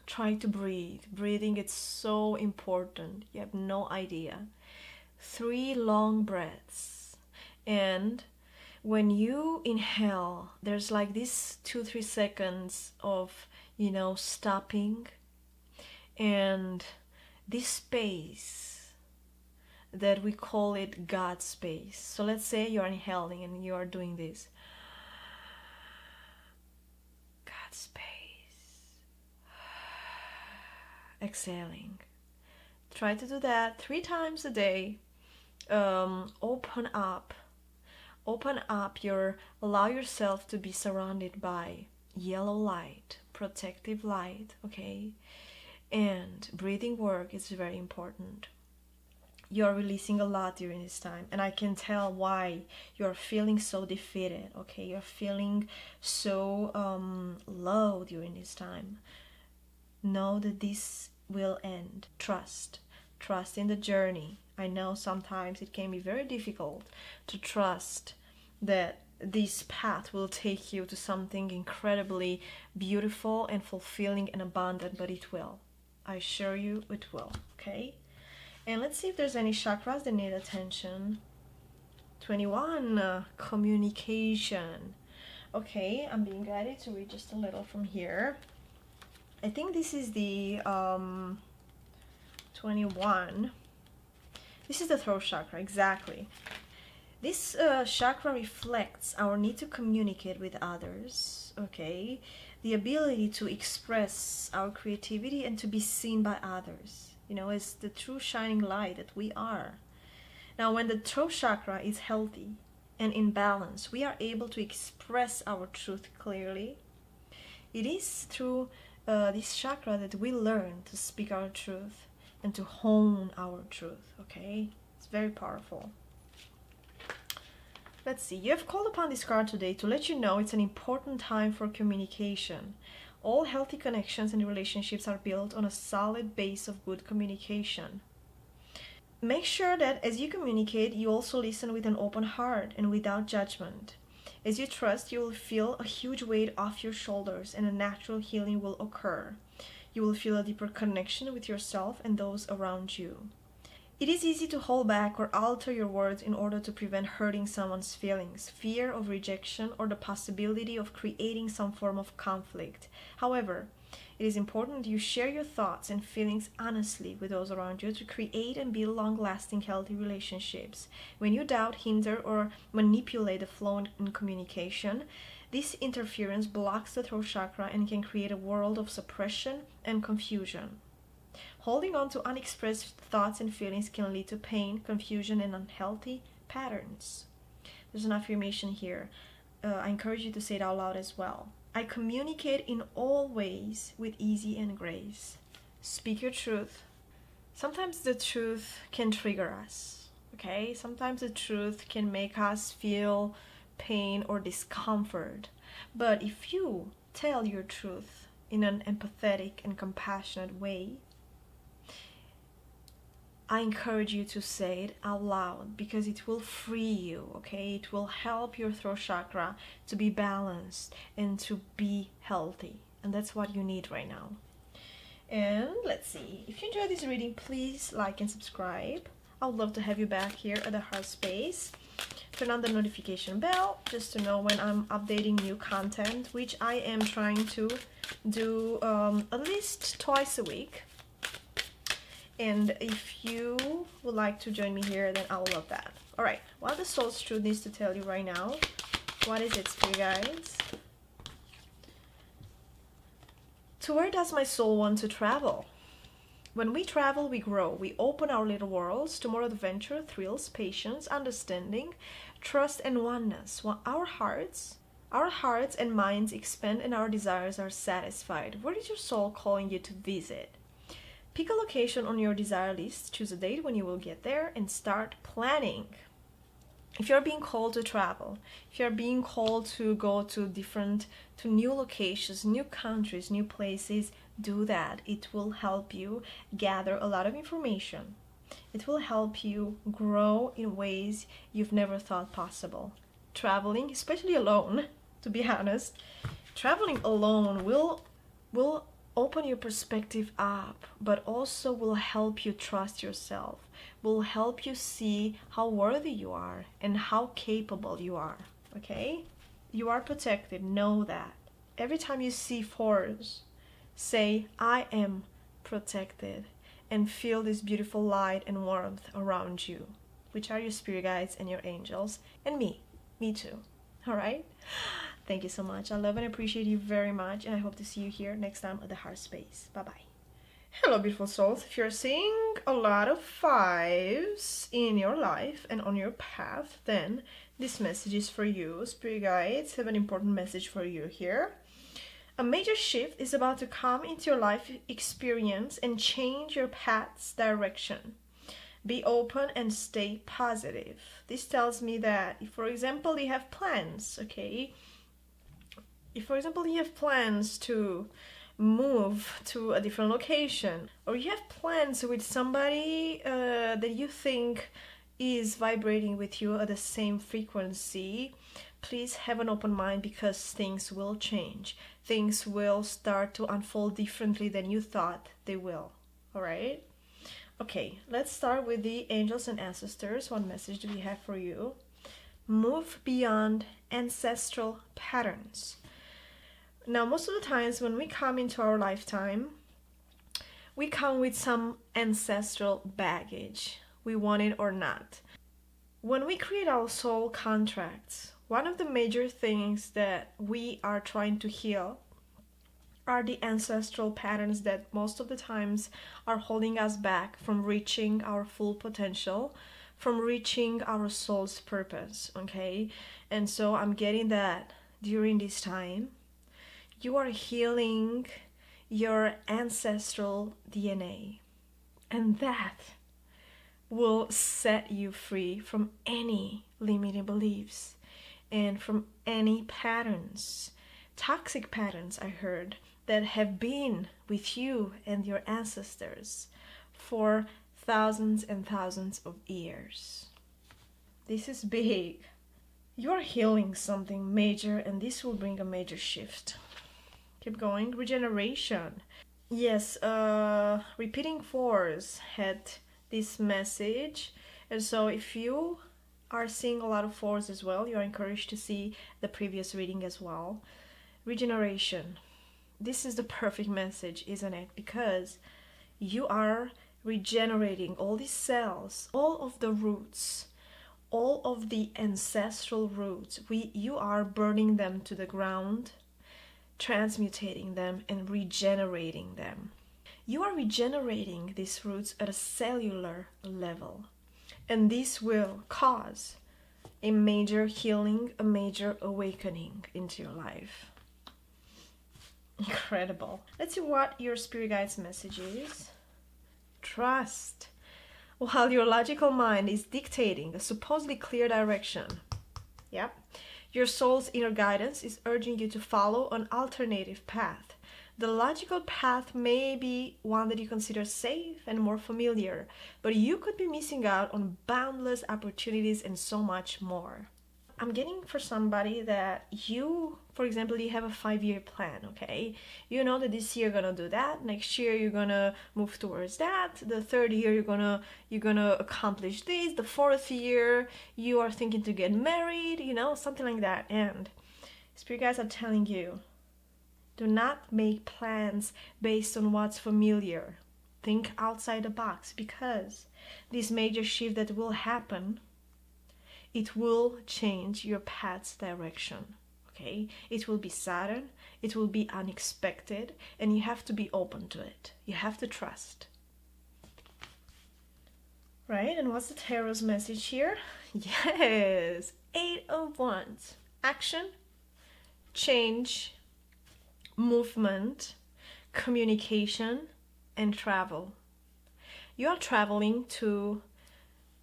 Try to breathe. Breathing is so important. You have no idea. 3 long breaths. And when you inhale, there's like this 2-3 seconds of, stopping. And this space, that we call it God space. So let's say you're inhaling and you are doing this. God space. Exhaling. Try to do that 3 times a day. Open up. Allow yourself to be surrounded by yellow light, protective light, okay? And breathing work is very important. You're releasing a lot during this time, and I can tell why you're feeling so defeated, okay? You're feeling so low during this time. Know that this will end. Trust in the journey. I know sometimes it can be very difficult to trust that this path will take you to something incredibly beautiful and fulfilling and abundant, but it will. I assure you it will, okay? And let's see if there's any chakras that need attention. 21, communication. Okay, I'm being guided to read just a little from here. I think this is the 21. This is the throat chakra, exactly. This chakra reflects our need to communicate with others, okay? The ability to express our creativity and to be seen by others. As the true shining light that we are. Now, when the throat chakra is healthy and in balance, we are able to express our truth clearly. It is through this chakra that we learn to speak our truth and to hone our truth, okay? It's very powerful. Let's see, you have called upon this card today to let you know it's an important time for communication. All healthy connections and relationships are built on a solid base of good communication. Make sure that as you communicate, you also listen with an open heart and without judgment. As you trust, you will feel a huge weight off your shoulders and a natural healing will occur. You will feel a deeper connection with yourself and those around you. It is easy to hold back or alter your words in order to prevent hurting someone's feelings, fear of rejection, or the possibility of creating some form of conflict. However, it is important you share your thoughts and feelings honestly with those around you to create and build long-lasting healthy relationships. When you doubt, hinder, or manipulate the flow in communication, this interference blocks the throat chakra and can create a world of suppression and confusion. Holding on to unexpressed thoughts and feelings can lead to pain, confusion, and unhealthy patterns. There's an affirmation here. I encourage you to say it out loud as well. I communicate in all ways with ease and grace. Speak your truth. Sometimes the truth can trigger us, okay? Sometimes the truth can make us feel pain or discomfort. But if you tell your truth in an empathetic and compassionate way, I encourage you to say it out loud because it will free you, okay? It will help your throat chakra to be balanced and to be healthy. And that's what you need right now. And let's see. If you enjoyed this reading, please like and subscribe. I would love to have you back here at the Heart Space. Turn on the notification bell just to know when I'm updating new content, which I am trying to do at least twice a week. And if you would like to join me here, then I would love that. All right, what the Soul's Truth needs to tell you right now. What is it, Spirit Guides? To where does my soul want to travel? When we travel, we grow. We open our little worlds to more adventure, thrills, patience, understanding, trust, and oneness. While our hearts and minds expand and our desires are satisfied. Where is your soul calling you to visit? Pick a location on your desire list, choose a date when you will get there, and start planning. If you're being called to travel, if you're being called to go to new locations, new countries, new places, do that. It will help you gather a lot of information. It will help you grow in ways you've never thought possible. Traveling, especially alone, to be honest, traveling alone will open your perspective up, but also will help you trust yourself, will help you see how worthy you are and how capable you are, okay? You are protected, know that. Every time you see forest, say, I am protected, and feel this beautiful light and warmth around you, which are your spirit guides and your angels, and me too, all right? Thank you so much. I love and appreciate you very much, and I hope to see you here next time at the Heart Space. Bye-bye. Hello, beautiful souls. If you're seeing a lot of 5s in your life and on your path, then this message is for you. Spirit guides have an important message for you here. A major shift is about to come into your life experience and change your path's direction. Be open and stay positive. This tells me that if, for example, you have plans, okay? If, for example, you have plans to move to a different location, or you have plans with somebody that you think is vibrating with you at the same frequency, please have an open mind because things will change. Things will start to unfold differently than you thought they will. All right? Okay, let's start with the angels and ancestors. What message do we have for you? Move beyond ancestral patterns. Now, most of the times when we come into our lifetime, we come with some ancestral baggage, we want it or not. When we create our soul contracts, one of the major things that we are trying to heal are the ancestral patterns that most of the times are holding us back from reaching our full potential, from reaching our soul's purpose, okay? And so I'm getting that during this time, you are healing your ancestral DNA. And that will set you free from any limiting beliefs and from any patterns, toxic patterns, I heard, that have been with you and your ancestors for thousands and thousands of years. This is big. You're healing something major, and this will bring a major shift. Keep going. Regeneration. Yes, repeating fours had this message. And so if you are seeing a lot of fours as well, you're encouraged to see the previous reading as well. Regeneration. This is the perfect message, isn't it? Because you are regenerating all these cells, all of the roots, all of the ancestral roots. You are burning them to the ground, transmutating them and regenerating them. You are regenerating these roots at a cellular level, and this will cause a major healing, a major awakening into your life. Incredible. Let's see what your spirit guide's message is. Trust. While your logical mind is dictating a supposedly clear direction, yep, your soul's inner guidance is urging you to follow an alternative path. The logical path may be one that you consider safe and more familiar, but you could be missing out on boundless opportunities and so much more. I'm getting for somebody that you, for example, you have a 5-year plan, okay? You know that this year you're gonna do that, next year you're gonna move towards that, the third year you're gonna accomplish this, the fourth year you are thinking to get married, you know, something like that. And spirit guides are telling you, do not make plans based on what's familiar. Think outside the box, because this major shift that will happen, it will change your path's direction, okay? It will be sudden, it will be unexpected, and you have to be open to it. You have to trust. Right, and what's the tarot's message here? Yes, 8 of Wands. Action, change, movement, communication, and travel. You are traveling to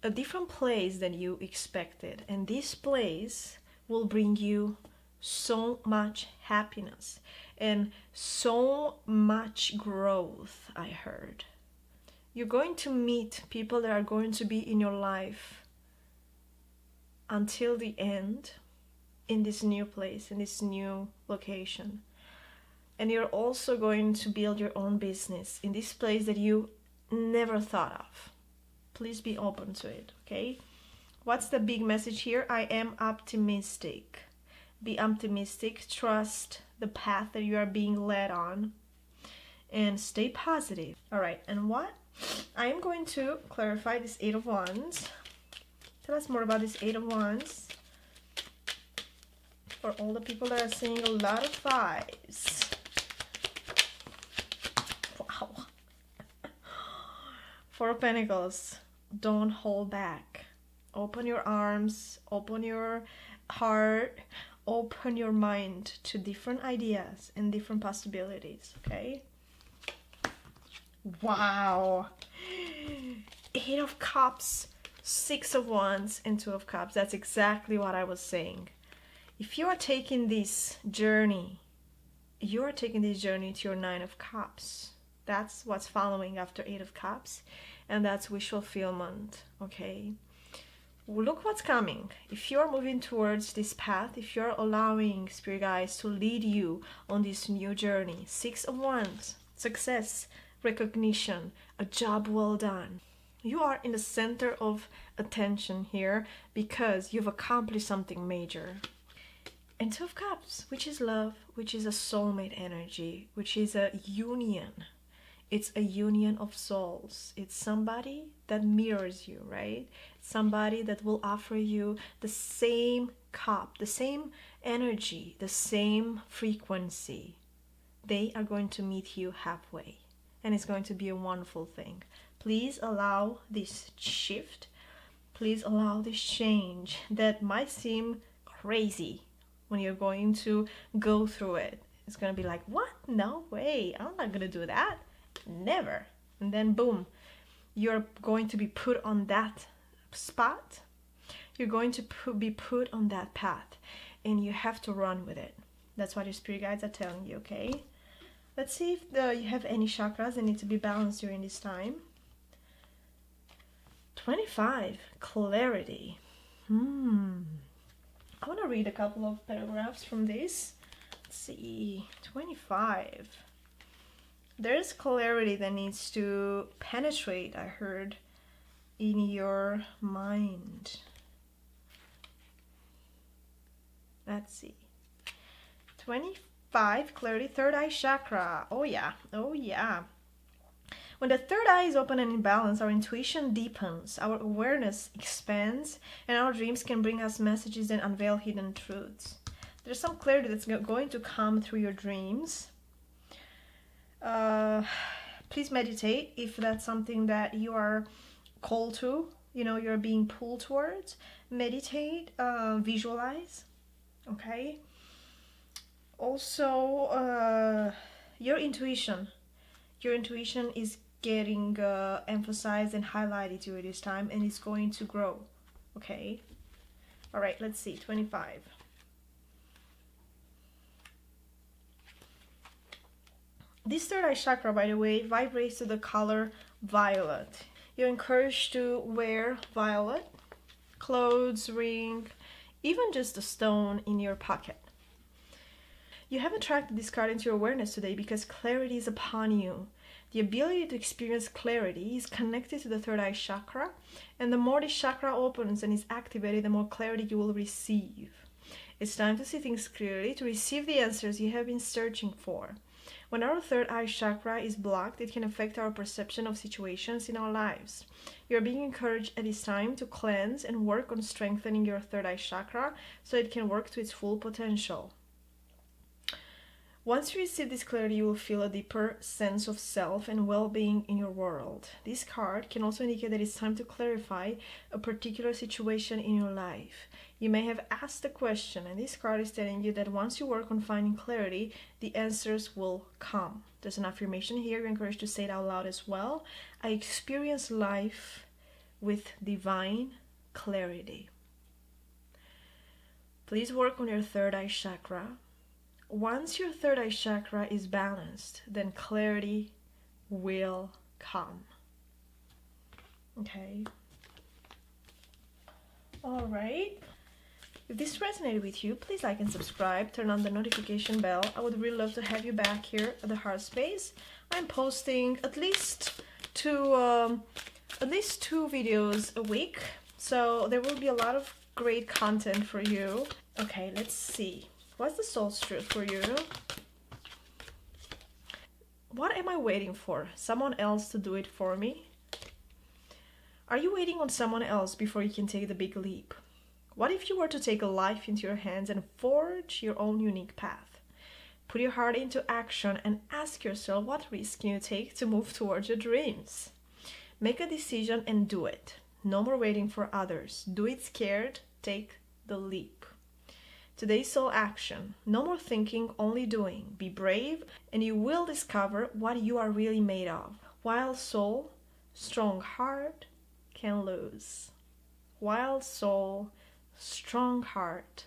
a different place than you expected, and this place will bring you so much happiness and so much growth. I heard you're going to meet people that are going to be in your life until the end, in this new place, in this new location. And you're also going to build your own business in this place that you never thought of. Please be open to it, okay? What's the big message here? I am optimistic. Be optimistic. Trust the path that you are being led on. And stay positive. All right, and what? I am going to clarify this 8 of Wands. Tell us more about this 8 of Wands. For all the people that are seeing a lot of 5s. Wow. 4 of Pentacles. Don't hold back. Open your arms, open your heart, open your mind to different ideas and different possibilities, okay? Wow. 8 of Cups, 6 of Wands, and 2 of Cups. That's exactly what I was saying. If you are taking this journey, you are taking this journey to your 9 of Cups. That's what's following after 8 of Cups. And that's wish fulfillment, okay? Look what's coming. If you're moving towards this path, if you're allowing spirit guides to lead you on this new journey, 6 of Wands, success, recognition, a job well done. You are in the center of attention here because you've accomplished something major. And 2 of Cups, which is love, which is a soulmate energy, which is a union. It's a union of souls. It's somebody that mirrors you, right? Somebody that will offer you the same cup, the same energy, the same frequency. They are going to meet you halfway, and it's going to be a wonderful thing. Please allow this shift Please allow this change that might seem crazy when you're going to go through it. It's gonna be like, what? No way, I'm not gonna do that. Never. And then boom, you're going to be put on that spot. You're going to be put on that path, and you have to run with it. That's what your spirit guides are telling you, okay? Let's see if you have any chakras that need to be balanced during this time. 25, clarity. I want to read a couple of paragraphs from this. Let's see, 25. There's clarity that needs to penetrate, I heard, in your mind. Let's see. 25, clarity, third eye chakra. Oh yeah, oh yeah. When the third eye is open and in balance, our intuition deepens, our awareness expands, and our dreams can bring us messages and unveil hidden truths. There's some clarity that's going to come through your dreams. Please meditate if that's something that you are called to, you're being pulled towards. Meditate, visualize, okay? Also, your intuition is getting emphasized and highlighted during this time, and it's going to grow, okay? All right, let's see, 25. This third eye chakra, by the way, vibrates to the color violet. You're encouraged to wear violet clothes, ring, even just a stone in your pocket. You have attracted this card into your awareness today because clarity is upon you. The ability to experience clarity is connected to the third eye chakra, and the more this chakra opens and is activated, the more clarity you will receive. It's time to see things clearly, to receive the answers you have been searching for. When our third eye chakra is blocked, it can affect our perception of situations in our lives. You are being encouraged at this time to cleanse and work on strengthening your third eye chakra so it can work to its full potential. Once you receive this clarity, you will feel a deeper sense of self and well-being in your world. This card can also indicate that it's time to clarify a particular situation in your life. You may have asked a question, and this card is telling you that once you work on finding clarity, the answers will come. There's an affirmation here. You're encouraged to say it out loud as well. I experience life with divine clarity. Please work on your third eye chakra. Once your third eye chakra is balanced, then clarity will come. Okay. All right. If this resonated with you, please like and subscribe. Turn on the notification bell. I would really love to have you back here at the Heart Space. I'm posting at least two videos a week, so there will be a lot of great content for you. Okay, let's see. What's the soul's truth for you? What am I waiting for? Someone else to do it for me? Are you waiting on someone else before you can take the big leap? What if you were to take a life into your hands and forge your own unique path? Put your heart into action and ask yourself, what risk can you take to move towards your dreams? Make a decision and do it. No more waiting for others. Do it scared. Take the leap. Today's soul action. No more thinking, only doing. Be brave and you will discover what you are really made of. Wild soul, strong heart can lose. Wild soul, strong heart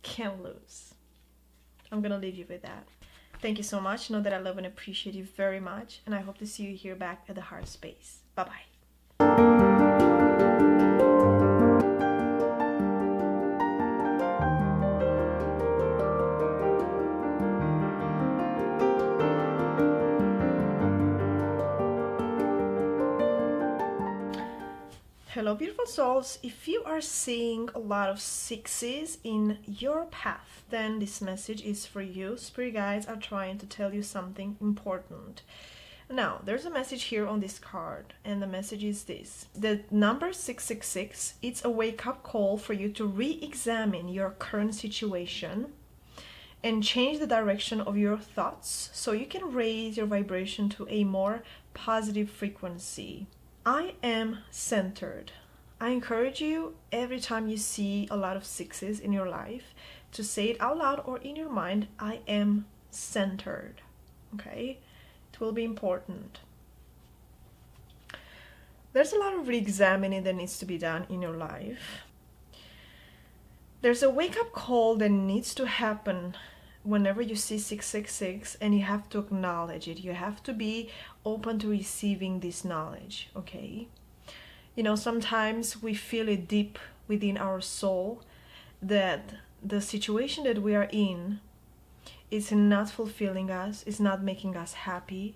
can lose. I'm gonna leave you with that. Thank you so much. Know that I love and appreciate you very much, and I hope to see you here back at the Heart Space. Bye-bye. Hello beautiful souls, if you are seeing a lot of sixes in your path, then this message is for you. Spirit guides are trying to tell you something important. Now, there's a message here on this card, and the message is this. The number 666, it's a wake-up call for you to re-examine your current situation and change the direction of your thoughts so you can raise your vibration to a more positive frequency. I am centered. I encourage you every time you see a lot of sixes in your life to say it out loud or in your mind, I am centered. Okay? It will be important. There's a lot of re-examining that needs to be done in your life. There's a wake-up call that needs to happen whenever you see 666, and you have to acknowledge it. You have to be open to receiving this knowledge, okay? You know, sometimes we feel it deep within our soul that the situation that we are in is not fulfilling us, it's not making us happy,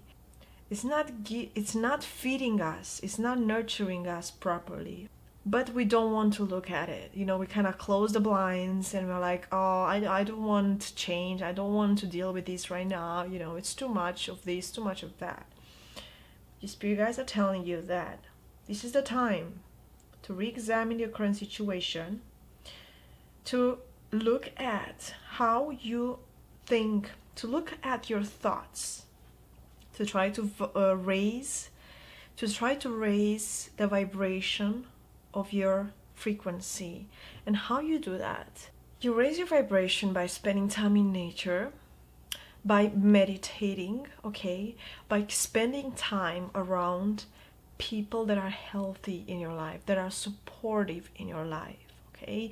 it's not feeding us, it's not nurturing us properly. But we don't want to look at it. You know, we kind of close the blinds and we're like, oh, I don't want to change. I don't want to deal with this right now. You know, it's too much of this, too much of that. Your spirit guides are telling you that this is the time to re-examine your current situation, to look at how you think, to look at your thoughts, to try to raise the vibration of your frequency. And how you do that? You raise your vibration by spending time in nature, by meditating, okay, by spending time around people that are healthy in your life, that are supportive in your life, okay.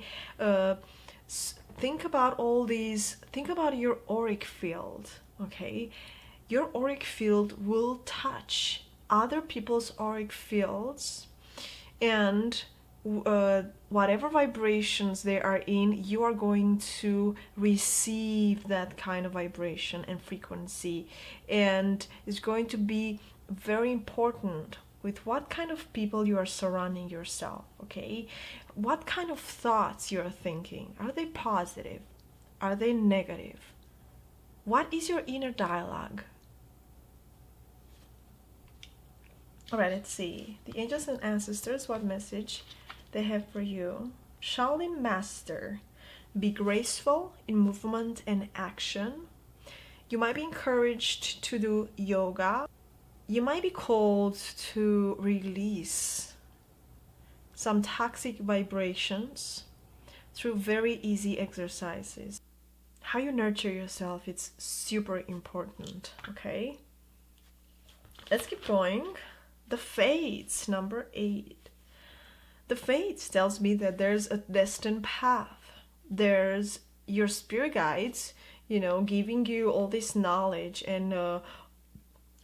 Think about your auric field, okay. Your auric field will touch other people's auric fields, and whatever vibrations they are in, you are going to receive that kind of vibration and frequency. And it's going to be very important with what kind of people you are surrounding yourself, okay? What kind of thoughts you are thinking. Are they positive? Are they negative? What is your inner dialogue? All right, let's see. The angels and ancestors, what message they have for you. Shaolin Master, be graceful in movement and action. You might be encouraged to do yoga. You might be called to release some toxic vibrations through very easy exercises. How you nurture yourself, it's super important, okay? Let's keep going. The Fates, number 8. The Fates tells me that there's a destined path. There's your spirit guides, you know, giving you all this knowledge and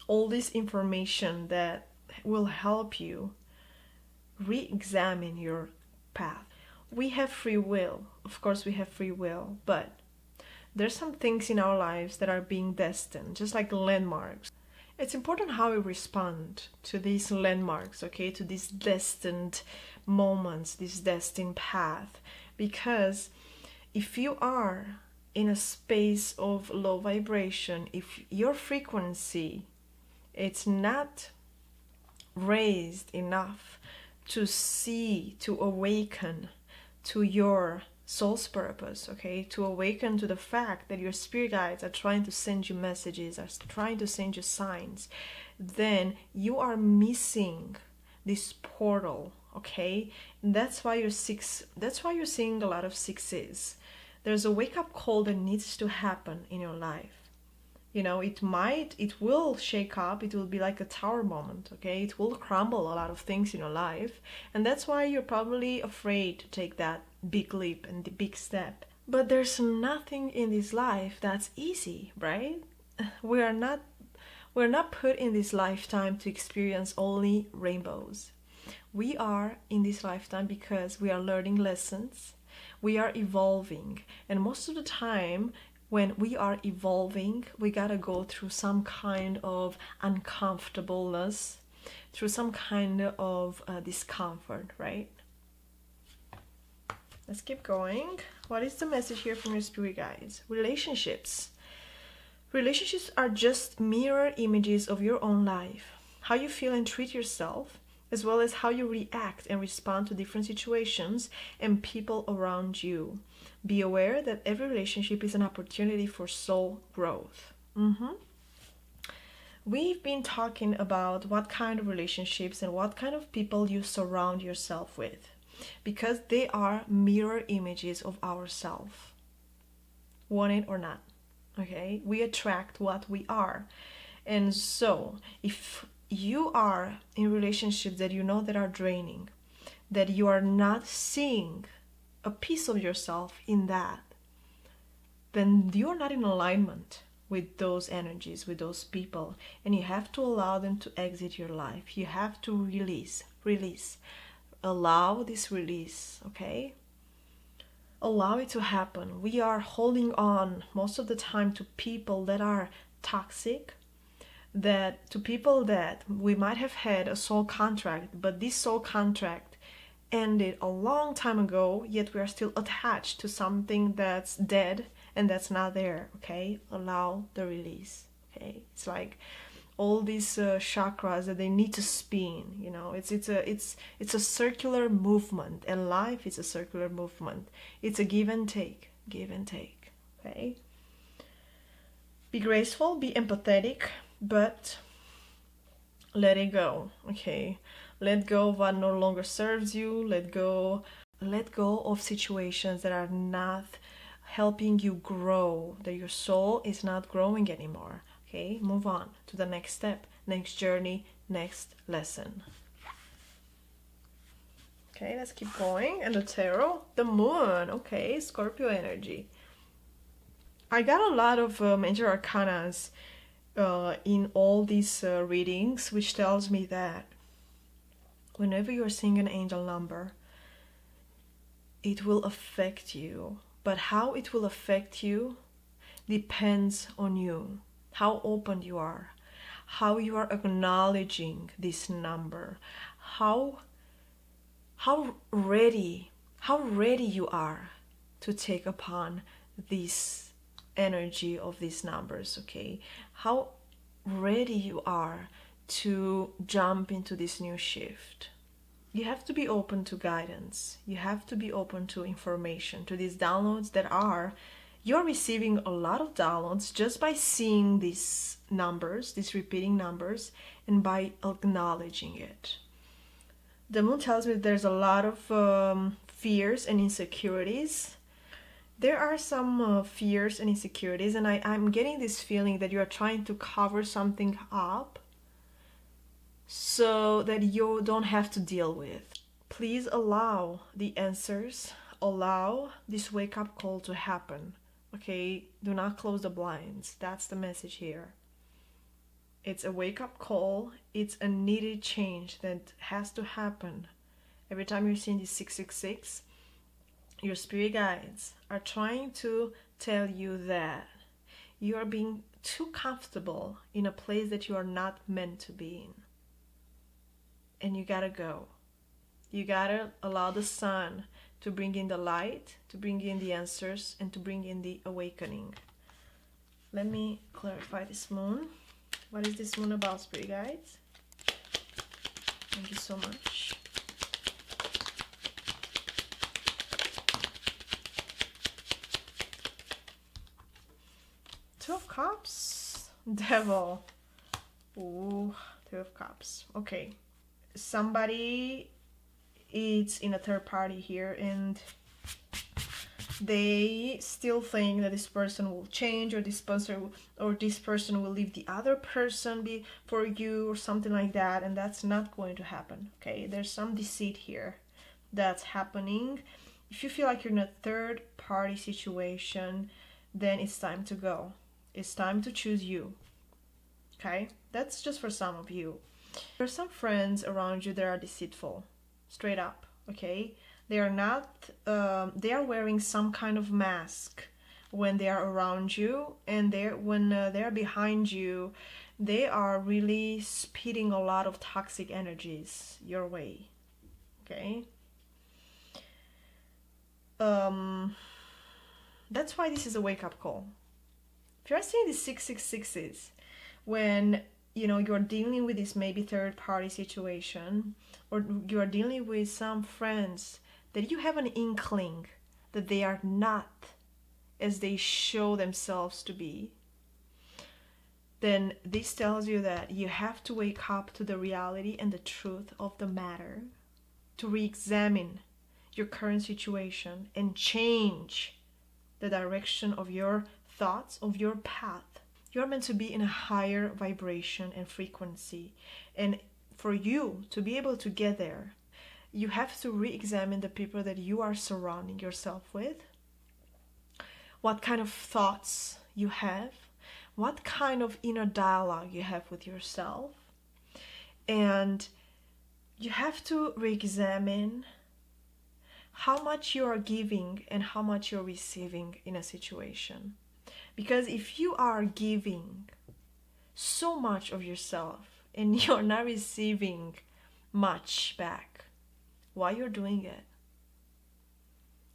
all this information that will help you re-examine your path. We have free will. Of course, we have free will, but there's some things in our lives that are being destined, just like landmarks. It's important how we respond to these landmarks, okay, to these destined moments, this destined path. Because if you are in a space of low vibration, if your frequency it's not raised enough to see, to awaken to your soul's purpose, okay, to awaken to the fact that your spirit guides are trying to send you messages, are trying to send you signs, then you are missing this portal, okay. And that's why you're seeing a lot of sixes. There's a wake-up call that needs to happen in your life. You know, it will shake up, it will be like a tower moment, okay. It will crumble a lot of things in your life, and that's why you're probably afraid to take that big leap and the big step. But there's nothing in this life that's easy, right? We're not put in this lifetime to experience only rainbows. We are in this lifetime because we are learning lessons, we are evolving, and most of the time when we are evolving, we gotta go through some kind of uncomfortableness, through some kind of discomfort, right? Let's keep going. What is the message here from your spirit guides? Relationships. Relationships are just mirror images of your own life. How you feel and treat yourself, as well as how you react and respond to different situations and people around you. Be aware that every relationship is an opportunity for soul growth. We've been talking about what kind of relationships and what kind of people you surround yourself with. because they are mirror images of ourselves, want it or not. Okay, we attract what we are. And so if you are in relationships that you know that are draining, that you are not seeing a piece of yourself in that, then you're not in alignment with those energies, with those people, and you have to allow them to exit your life. You have to release, allow this release. Okay, allow it to happen. We are holding on most of the time to people that are toxic, that to people that we might have had a soul contract, but this soul contract ended a long time ago, yet we are still attached to something that's dead and that's not there. Okay, allow the release. Okay, it's like all these chakras that they need to spin. You know, it's a circular movement, and life is a circular movement. It's a give and take, give and take. Okay, be graceful, be empathetic, but let it go. Okay, let go of what no longer serves you. Let go of situations that are not helping you grow, that your soul is not growing anymore. Okay, move on to the next step, next journey, next lesson. Okay, let's keep going. And the tarot, the moon. Okay, Scorpio energy. I got a lot of major arcanas in all these readings, which tells me that whenever you're seeing an angel number, it will affect you. But how it will affect you depends on you, how open you are, how you are acknowledging this number, how ready you are to take upon this energy of these numbers. Okay, how ready you are to jump into this new shift. You have to be open to guidance. You have to be open to information, to these downloads that are, you're receiving a lot of downloads just by seeing these numbers, these repeating numbers, and by acknowledging it. The moon tells me there's a lot of fears and insecurities. There are some fears and insecurities, and I'm getting this feeling that you're trying to cover something up so that you don't have to deal with. Please allow the answers, allow this wake-up call to happen. Okay, do not close the blinds. That's the message here. It's a wake-up call. It's a needed change that has to happen. Every time you're seeing this 666, your spirit guides are trying to tell you that you are being too comfortable in a place that you are not meant to be in. And you gotta go. You gotta allow the sun to bring in the light, to bring in the answers, and to bring in the awakening. Let me clarify this moon. What is this moon about, spirit guides? Thank you so much. Two of Cups, Devil. Ooh, Two of Cups. Okay. Somebody is in a third party here, and they still think that this person will change, or this person will leave the other person be for you, or something like that, and that's not going to happen. Okay, there's some deceit here that's happening. If you feel like you're in a third party situation, then it's time to go. It's time to choose you. Okay, that's just for some of you. There are some friends around you that are deceitful, straight up. Okay, they are not. They are wearing some kind of mask when they are around you, and when they're behind you, they are really spitting a lot of toxic energies your way. Okay. That's why this is a wake-up call. If you're seeing these 666s, when you're dealing with this maybe third party situation, or you're dealing with some friends that you have an inkling that they are not as they show themselves to be, then this tells you that you have to wake up to the reality and the truth of the matter, to re-examine your current situation and change the direction of your thoughts, of your path. You're meant to be in a higher vibration and frequency. And for you to be able to get there, you have to re-examine the people that you are surrounding yourself with, what kind of thoughts you have, what kind of inner dialogue you have with yourself. And you have to re-examine how much you are giving and how much you're receiving in a situation. Because if you are giving so much of yourself and you're not receiving much back, why you're doing it?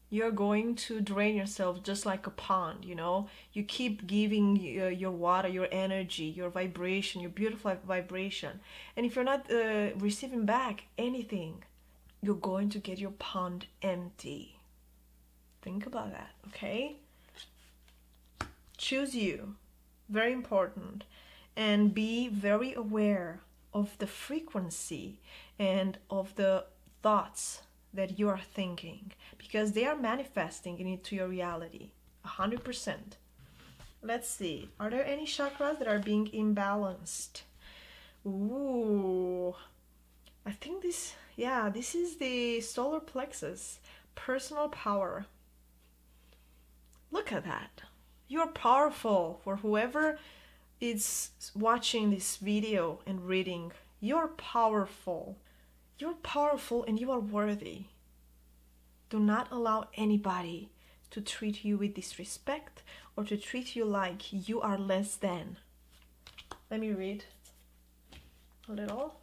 You're going to drain yourself just like a pond, you know? You keep giving your water, your energy, your vibration, your beautiful vibration. And if you're not receiving back anything, you're going to get your pond empty. Think about that, okay? Choose you. Very important. And be very aware of the frequency and of the thoughts that you are thinking, because they are manifesting into your reality 100%. Let's see, are there any chakras that are being imbalanced? Ooh, I think this is the solar plexus, personal power. Look at that. You're powerful. For whoever is watching this video and reading, you're powerful. You're powerful and you are worthy. Do not allow anybody to treat you with disrespect or to treat you like you are less than. Let me read a little.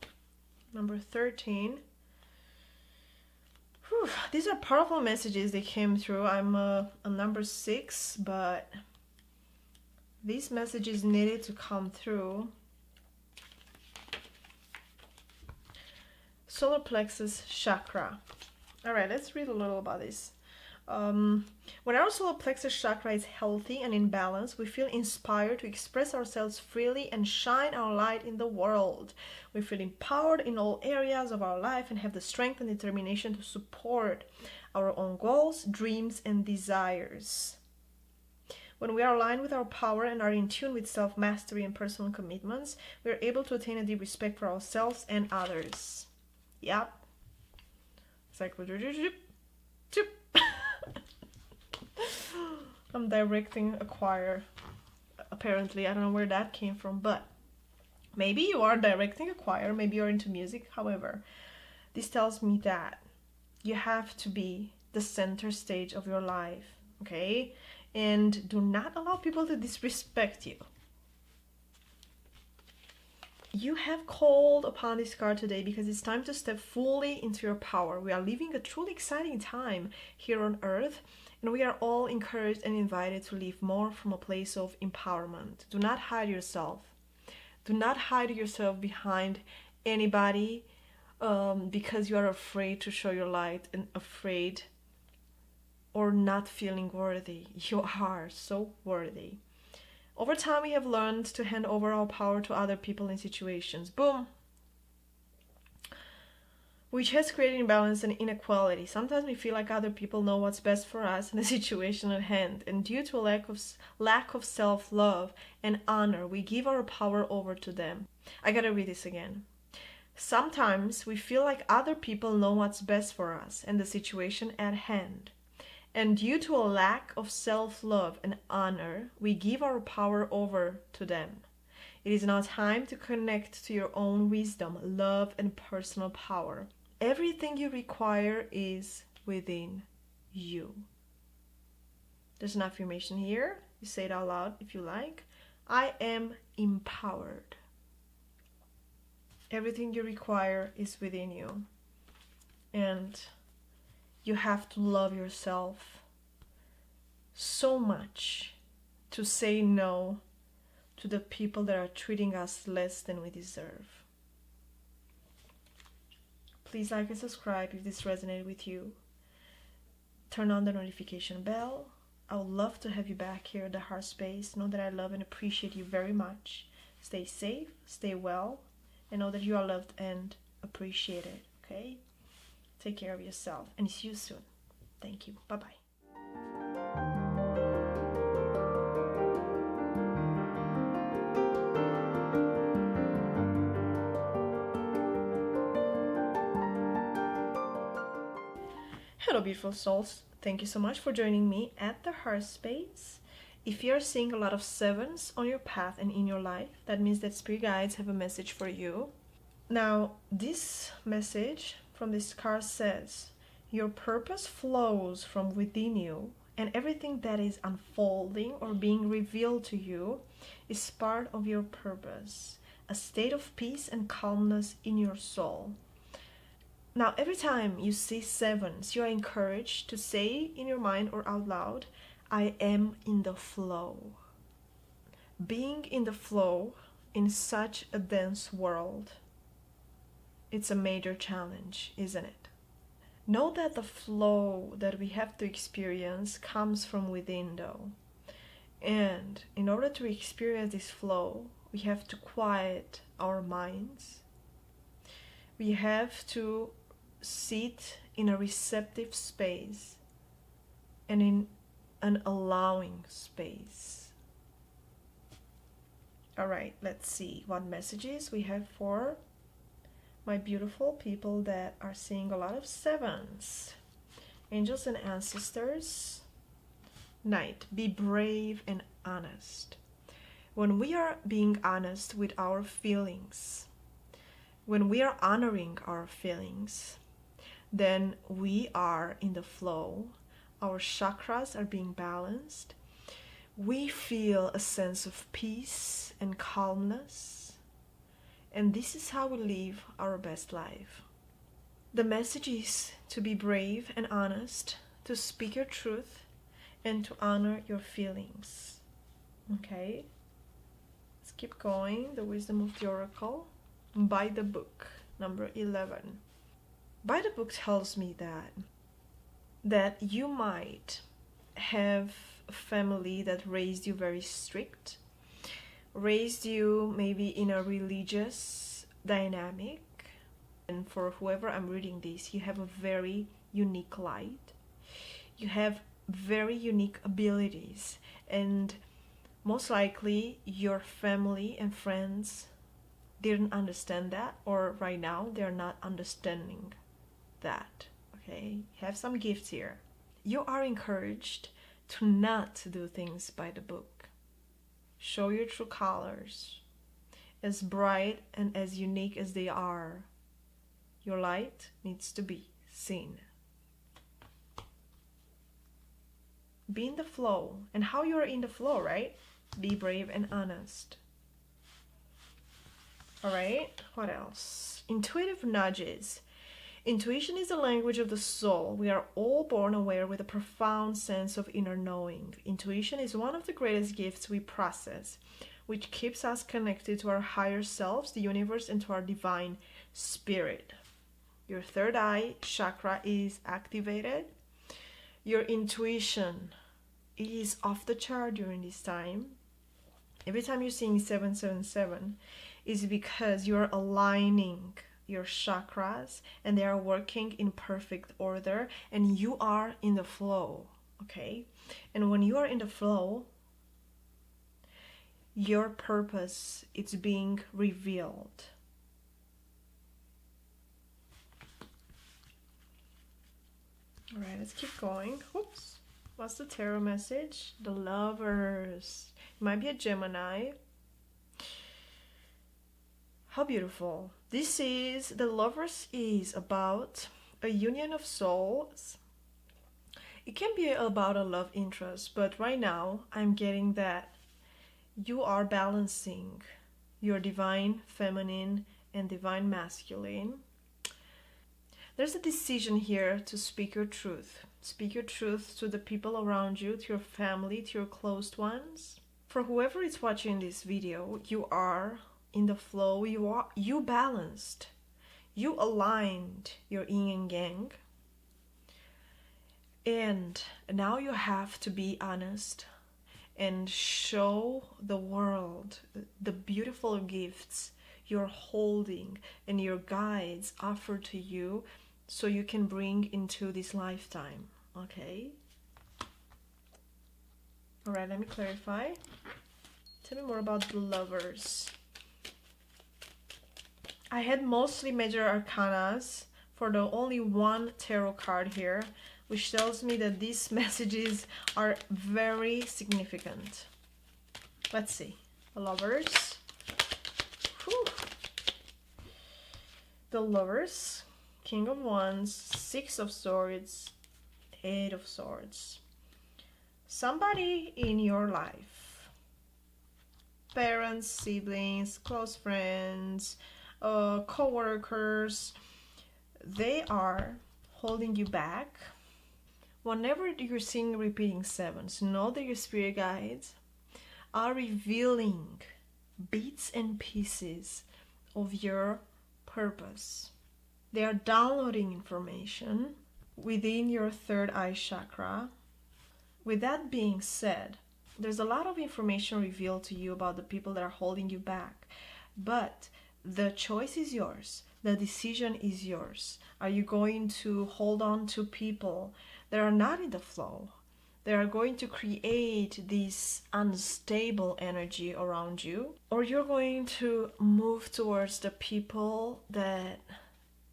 Number 13. Whew, these are powerful messages that came through. I'm on number 6, but these messages needed to come through. Solar plexus chakra. All right, let's read a little about this. When our solar plexus chakra is healthy and in balance, we feel inspired to express ourselves freely and shine our light in the world. We feel empowered in all areas of our life and have the strength and determination to support our own goals, dreams, and desires. When we are aligned with our power and are in tune with self-mastery and personal commitments, we are able to attain a deep respect for ourselves and others. Yep. It's like I'm directing a choir. Apparently, I don't know where that came from, but maybe you are directing a choir, maybe you're into music. However, this tells me that you have to be the center stage of your life, okay? And do not allow people to disrespect you. You have called upon this card today because it's time to step fully into your power. We are living a truly exciting time here on earth, and we are all encouraged and invited to live more from a place of empowerment. Do not hide yourself. Do not hide yourself behind anybody because you are afraid to show your light and afraid or not feeling worthy. You are so worthy. Over time, we have learned to hand over our power to other people and situations. Boom! Which has created imbalance and inequality. Sometimes we feel like other people know what's best for us in the situation at hand, and due to a lack of self-love and honor, we give our power over to them. I gotta read this again. Sometimes we feel like other people know what's best for us and the situation at hand. And due to a lack of self-love and honor, we give our power over to them. It is now time to connect to your own wisdom, love, and personal power. Everything you require is within you. There's an affirmation here. You say it out loud if you like. I am empowered. Everything you require is within you. And you have to love yourself so much to say no to the people that are treating us less than we deserve. Please like and subscribe if this resonated with you. Turn on the notification bell. I would love to have you back here at the Heart Space. Know that I love and appreciate you very much. Stay safe, stay well, and know that you are loved and appreciated, okay? Take care of yourself and see you soon. Thank you. Bye-bye. Hello, beautiful souls. Thank you so much for joining me at the Heart Space. If you're seeing a lot of sevens on your path and in your life, that means that spirit guides have a message for you. Now, this message from this card says, your purpose flows from within you, and everything that is unfolding or being revealed to you is part of your purpose, a state of peace and calmness in your soul. Now, every time you see sevens, you are encouraged to say in your mind or out loud, I am in the flow. Being in the flow in such a dense world, it's a major challenge, isn't it? Know that the flow that we have to experience comes from within, though. And in order to experience this flow, we have to quiet our minds. We have to sit in a receptive space and in an allowing space. All right, let's see what messages we have for my beautiful people that are seeing a lot of sevens. Angels and ancestors. Knight, be brave and honest. When we are being honest with our feelings, when we are honoring our feelings, then we are in the flow. Our chakras are being balanced. We feel a sense of peace and calmness. And this is how we live our best life. The message is to be brave and honest, to speak your truth, and to honor your feelings. Okay? Let's keep going. The Wisdom of the Oracle. By the Book, number 11. By the Book tells me that you might have a family that raised you very strict, raised you maybe in a religious dynamic. And for whoever I'm reading this, you have a very unique light. You have very unique abilities, and most likely your family and friends didn't understand that, or right now they're not understanding that. Okay, you have some gifts here. You are encouraged to not do things by the book. Show your true colors. As bright and as unique as they are, your light needs to be seen. Be in the flow. And how you are in the flow, right? Be brave and honest. Alright, what else? Intuitive nudges. Intuition is the language of the soul. We are all born aware with a profound sense of inner knowing. Intuition is one of the greatest gifts we possess, which keeps us connected to our higher selves, the universe, and to our divine spirit. Your third eye chakra is activated. Your intuition is off the chart during this time. Every time you're seeing 777 is because you're aligning your chakras and they are working in perfect order and you are in the flow, okay? And when you are in the flow, your purpose is being revealed. All right, let's keep going. Oops. What's the tarot message? The Lovers. It might be a Gemini. How beautiful. This is, the Lovers is about a union of souls. It can be about a love interest, but right now I'm getting that you are balancing your divine feminine and divine masculine. There's a decision here to speak your truth. Speak your truth to the people around you, to your family, to your close ones. For whoever is watching this video, you are in the flow, you balanced, you aligned your yin and yang, and now you have to be honest and show the world the beautiful gifts you're holding and your guides offer to you so you can bring into this lifetime. Okay. All right, let me clarify. Tell me more about the Lovers. I had mostly major arcanas for the only one tarot card here, which tells me that these messages are very significant. Let's see. The Lovers. Whew. The Lovers. King of Wands. Six of Swords. Eight of Swords. Somebody in your life. Parents, siblings, close friends, co-workers, they are holding you back. Whenever you're seeing repeating sevens, know that your spirit guides are revealing bits and pieces of your purpose. They are downloading information within your third eye chakra. With that being said, there's a lot of information revealed to you about the people that are holding you back, but the choice is yours. The decision is yours. Are you going to hold on to people that are not in the flow? They are going to create this unstable energy around you, or you're going to move towards the people that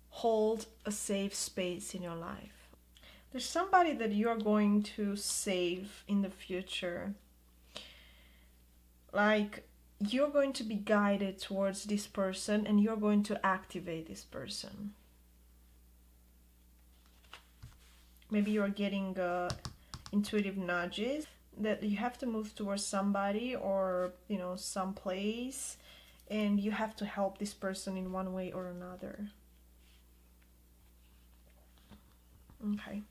hold a safe space in your life. There's somebody that you're going to save in the future. Like, you're going to be guided towards this person and you're going to activate this person. Maybe you're getting intuitive nudges that you have to move towards somebody or, you know, someplace, and you have to help this person in one way or another. Okay.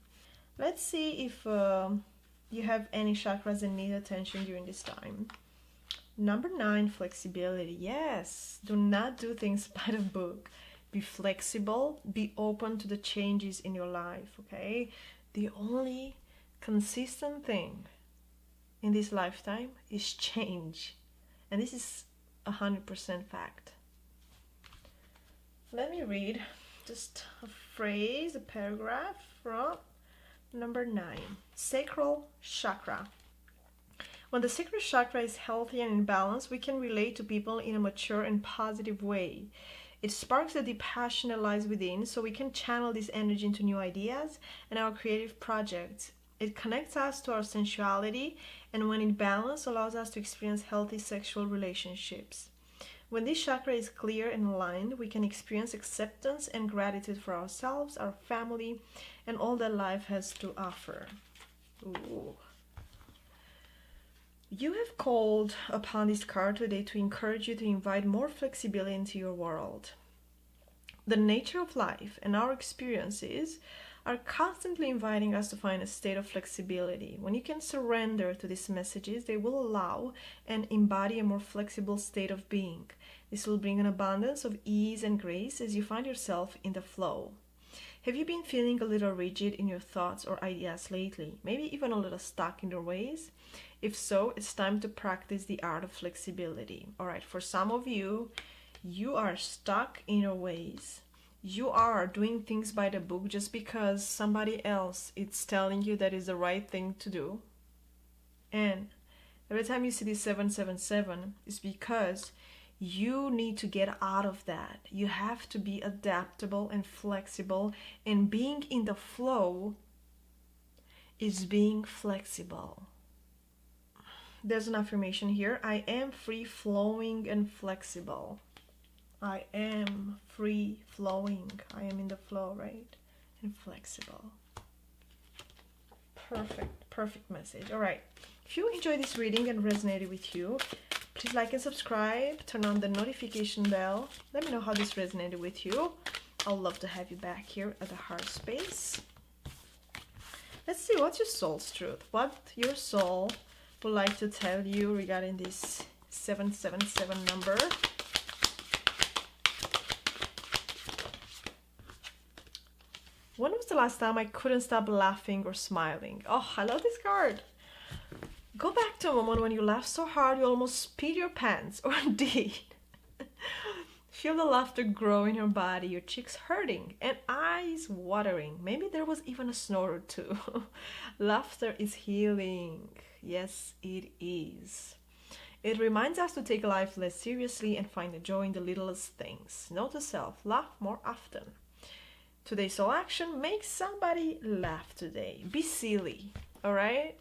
Let's see if you have any chakras that need attention during this time. Number 9, flexibility. Yes, do not do things by the book. Be flexible, be open to the changes in your life, okay? The only consistent thing in this lifetime is change. And this is 100% fact. Let me read just a phrase, a paragraph from number 9. Sacral chakra. When the sacral chakra is healthy and in balance, we can relate to people in a mature and positive way. It sparks the deep passion that lies within, so we can channel this energy into new ideas and our creative projects. It connects us to our sensuality, and when in balance, allows us to experience healthy sexual relationships. When this chakra is clear and aligned, we can experience acceptance and gratitude for ourselves, our family, and all that life has to offer. Ooh. You have called upon this card today to encourage you to invite more flexibility into your world. The nature of life and our experiences are constantly inviting us to find a state of flexibility. When you can surrender to these messages, they will allow and embody a more flexible state of being. This will bring an abundance of ease and grace as you find yourself in the flow. Have you been feeling a little rigid in your thoughts or ideas lately? Maybe even a little stuck in your ways? If so, it's time to practice the art of flexibility. All right, for some of you, you are stuck in your ways. You are doing things by the book just because somebody else is telling you that is the right thing to do. And every time you see this 777, it's because you need to get out of that. You have to be adaptable and flexible, and being in the flow is being flexible. There's an affirmation here. I am free flowing and flexible. I am free flowing. I am in the flow, right? And flexible. Perfect message. All right. If you enjoyed this reading and resonated with you, please like and subscribe. Turn on the notification bell. Let me know how this resonated with you. I'll love to have you back here at the Heart Space. Let's see, what's your soul's truth? What your soul would like to tell you regarding this 777 number. When was the last time I couldn't stop laughing or smiling? Oh, I love this card. Go back to a moment when you laughed so hard you almost peed your pants, or did. Feel the laughter grow in your body, your cheeks hurting and eyes watering. Maybe there was even a snore or two. Laughter is healing. Yes, it is. It reminds us to take life less seriously and find the joy in the littlest things. Note to self, laugh more often. Today's soul action, make somebody laugh today. Be silly, alright?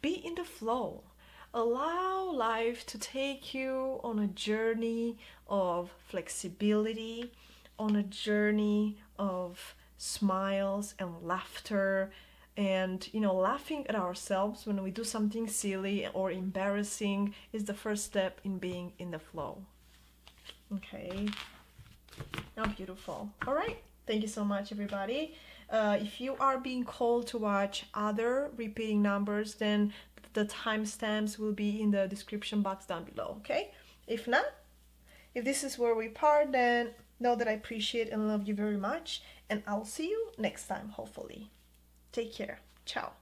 Be in the flow. Allow life to take you on a journey of flexibility, on a journey of smiles and laughter, and laughing at ourselves when we do something silly or embarrassing is the first step in being in the flow. Okay, how beautiful. All right, thank you so much, everybody. If you are being called to watch other repeating numbers, then the timestamps will be in the description box down below. Okay, if not, if this is where we part, then know that I appreciate and love you very much, and I'll see you next time, hopefully. Take care. Ciao.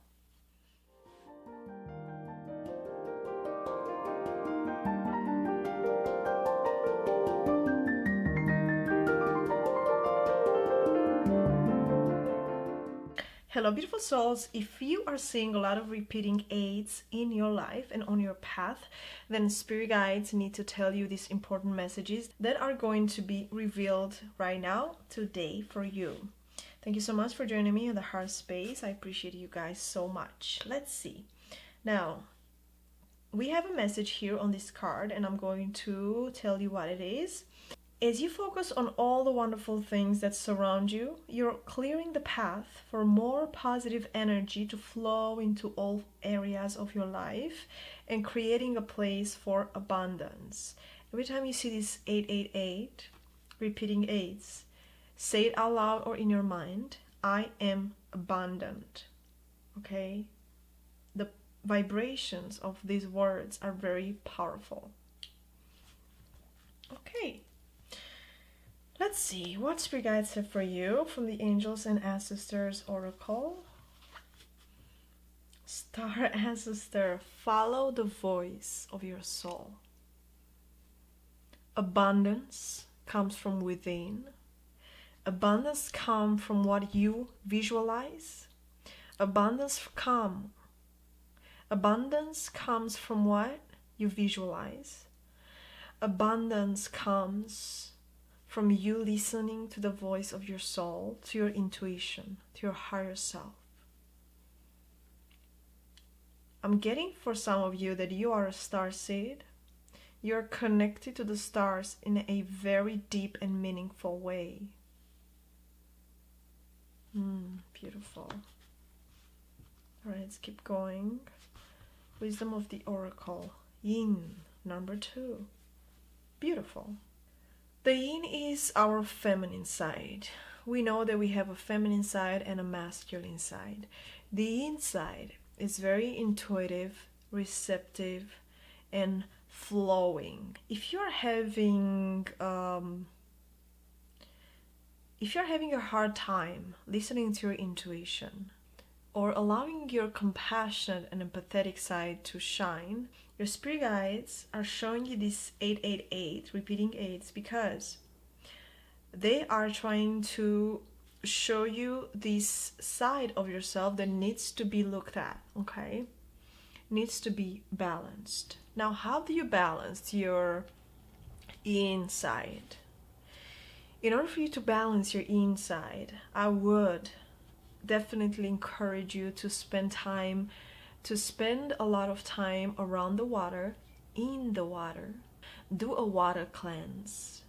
Hello, beautiful souls. If you are seeing a lot of repeating eights in your life and on your path, then spirit guides need to tell you these important messages that are going to be revealed right now, today, for you. Thank you so much for joining me in the heart space. I appreciate you guys so much. Let's see. Now, we have a message here on this card, and I'm going to tell you what it is. As you focus on all the wonderful things that surround you, you're clearing the path for more positive energy to flow into all areas of your life and creating a place for abundance. Every time you see this 888, repeating eights, say it out loud or in your mind, I am abundant. Okay? The vibrations of these words are very powerful. Okay. Let's see what spirit guides have for you from the Angels and Ancestors Oracle. Star Ancestor, follow the voice of your soul. Abundance comes from within. Abundance comes from what you visualize. Abundance comes from what you visualize. Abundance comes from you listening to the voice of your soul, to your intuition, to your higher self. I'm getting for some of you that you are a star seed. You're connected to the stars in a very deep and meaningful way. Beautiful. All right, let's keep going. Wisdom of the Oracle. Yin, number 2. Beautiful. The yin is our feminine side. We know that we have a feminine side and a masculine side. The yin side is very intuitive, receptive, and flowing. If you're having a hard time listening to your intuition or allowing your compassionate and empathetic side to shine, your spirit guides are showing you this 888, repeating eights, because they are trying to show you this side of yourself that needs to be looked at, okay? Needs to be balanced. Now, how do you balance your inside? In order for you to balance your inside, I would definitely encourage you to spend a lot of time around the water, in the water. Do a water cleanse,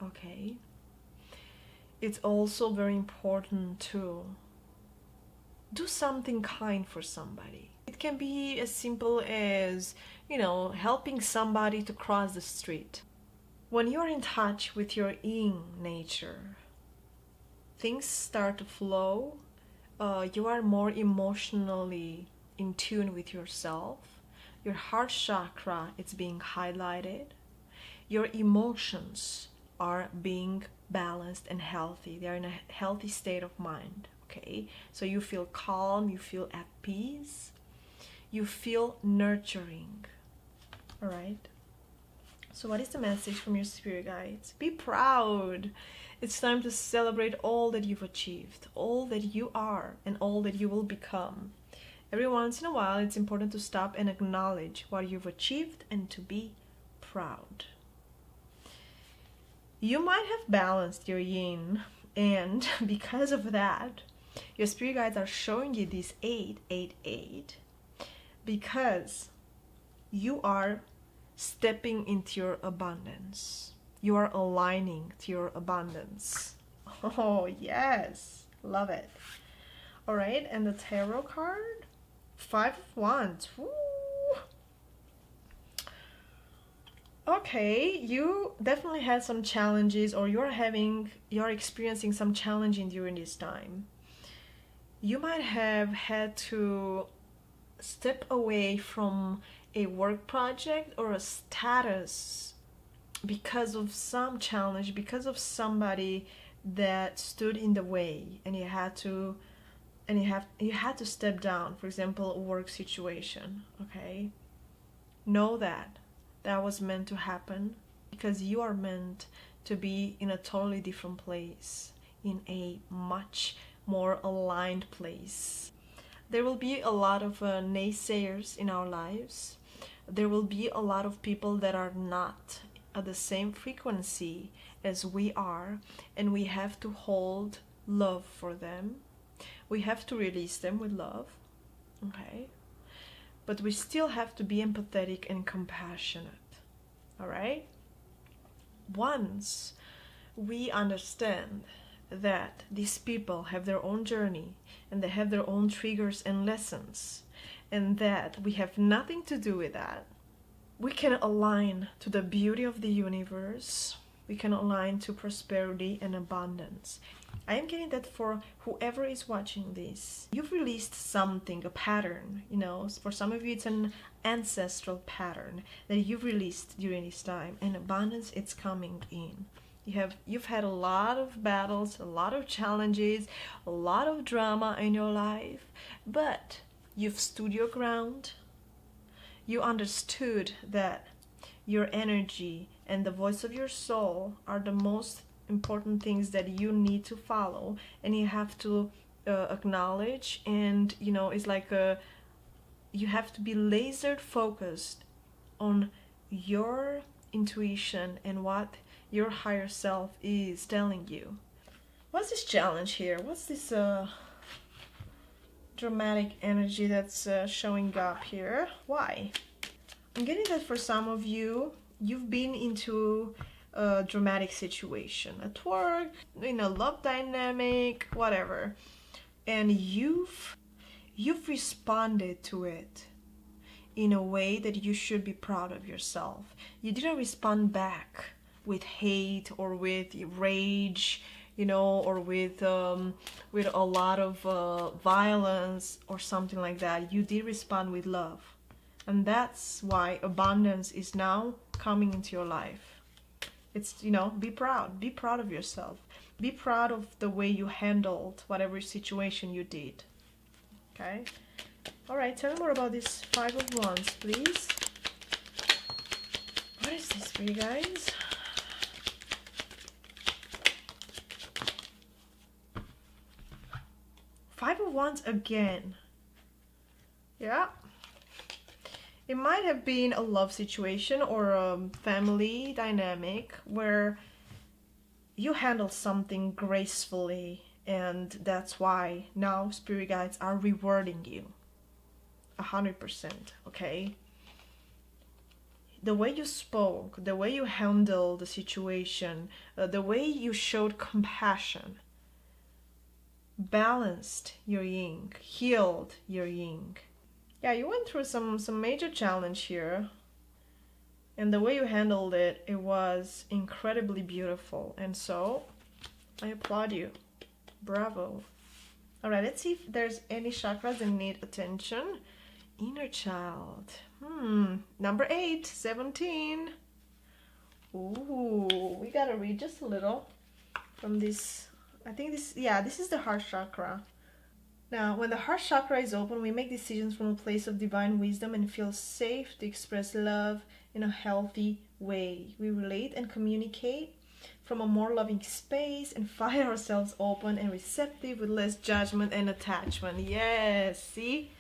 okay? It's also very important to do something kind for somebody. It can be as simple as, helping somebody to cross the street. When you're in touch with your yin nature, things start to flow. You are more emotionally in tune with yourself. Your heart chakra is being highlighted. Your emotions are being balanced and healthy. They're in a healthy state of mind, okay? So you feel calm, you feel at peace, you feel nurturing, all right? So what is the message from your spirit guides? Be proud. It's time to celebrate all that you've achieved, all that you are, and all that you will become. Every once in a while, it's important to stop and acknowledge what you've achieved and to be proud. You might have balanced your yin, and because of that, your spirit guides are showing you this 888 because you are stepping into your abundance. You are aligning to your abundance. Oh, yes. Love it. All right, and the tarot card, 5 of Wands. Woo. Okay, you definitely had some challenges, or you're experiencing some challenging during this time. You might have had to step away from a work project or a status because of some challenge, because of somebody that stood in the way, and you had to step down. For example, a work situation. Okay, know that was meant to happen because you are meant to be in a totally different place, in a much more aligned place. There will be a lot of naysayers in our lives. There will be a lot of people that are not at the same frequency as we are, and we have to hold love for them. We have to release them with love, okay? But we still have to be empathetic and compassionate, all right? Once we understand that these people have their own journey and they have their own triggers and lessons, and that we have nothing to do with that, we can align to the beauty of the universe. We can align to prosperity and abundance. I am getting that for whoever is watching this, you've released something, a pattern, for some of you it's an ancestral pattern that you've released during this time, and abundance, it's coming in. You've had a lot of battles, a lot of challenges, a lot of drama in your life, but you've stood your ground. You understood that your energy and the voice of your soul are the most important things that you need to follow, and you have to acknowledge, and it's like you have to be laser focused on your intuition and what your higher self is telling you. What's this challenge here? What's this dramatic energy that's showing up here? Why? I'm getting that for some of you, you've been into a dramatic situation at work, in a love dynamic, whatever, and you've responded to it in a way that you should be proud of yourself. You didn't respond back with hate or with rage, or with a lot of violence or something like that. You did respond with love, and that's why abundance is now coming into your life. It's, be proud of yourself. Be proud of the way you handled whatever situation you did. Okay? All right, tell me more about this 5 of Wands, please. What is this for you guys? Five of Wands again. Yeah. It might have been a love situation or a family dynamic where you handled something gracefully, and that's why now spirit guides are rewarding you 100%, okay? The way you spoke, the way you handled the situation, the way you showed compassion, balanced your yin, healed your yin. Yeah, you went through some major challenge here, and the way you handled it, it was incredibly beautiful, and so I applaud you. Bravo. All right, let's see if there's any chakras that need attention. Inner child. Number 8, 17. Ooh, we gotta read just a little from this. I think this is the heart chakra. Now, when the heart chakra is open, we make decisions from a place of divine wisdom and feel safe to express love in a healthy way. We relate and communicate from a more loving space and find ourselves open and receptive with less judgment and attachment. Yes, see?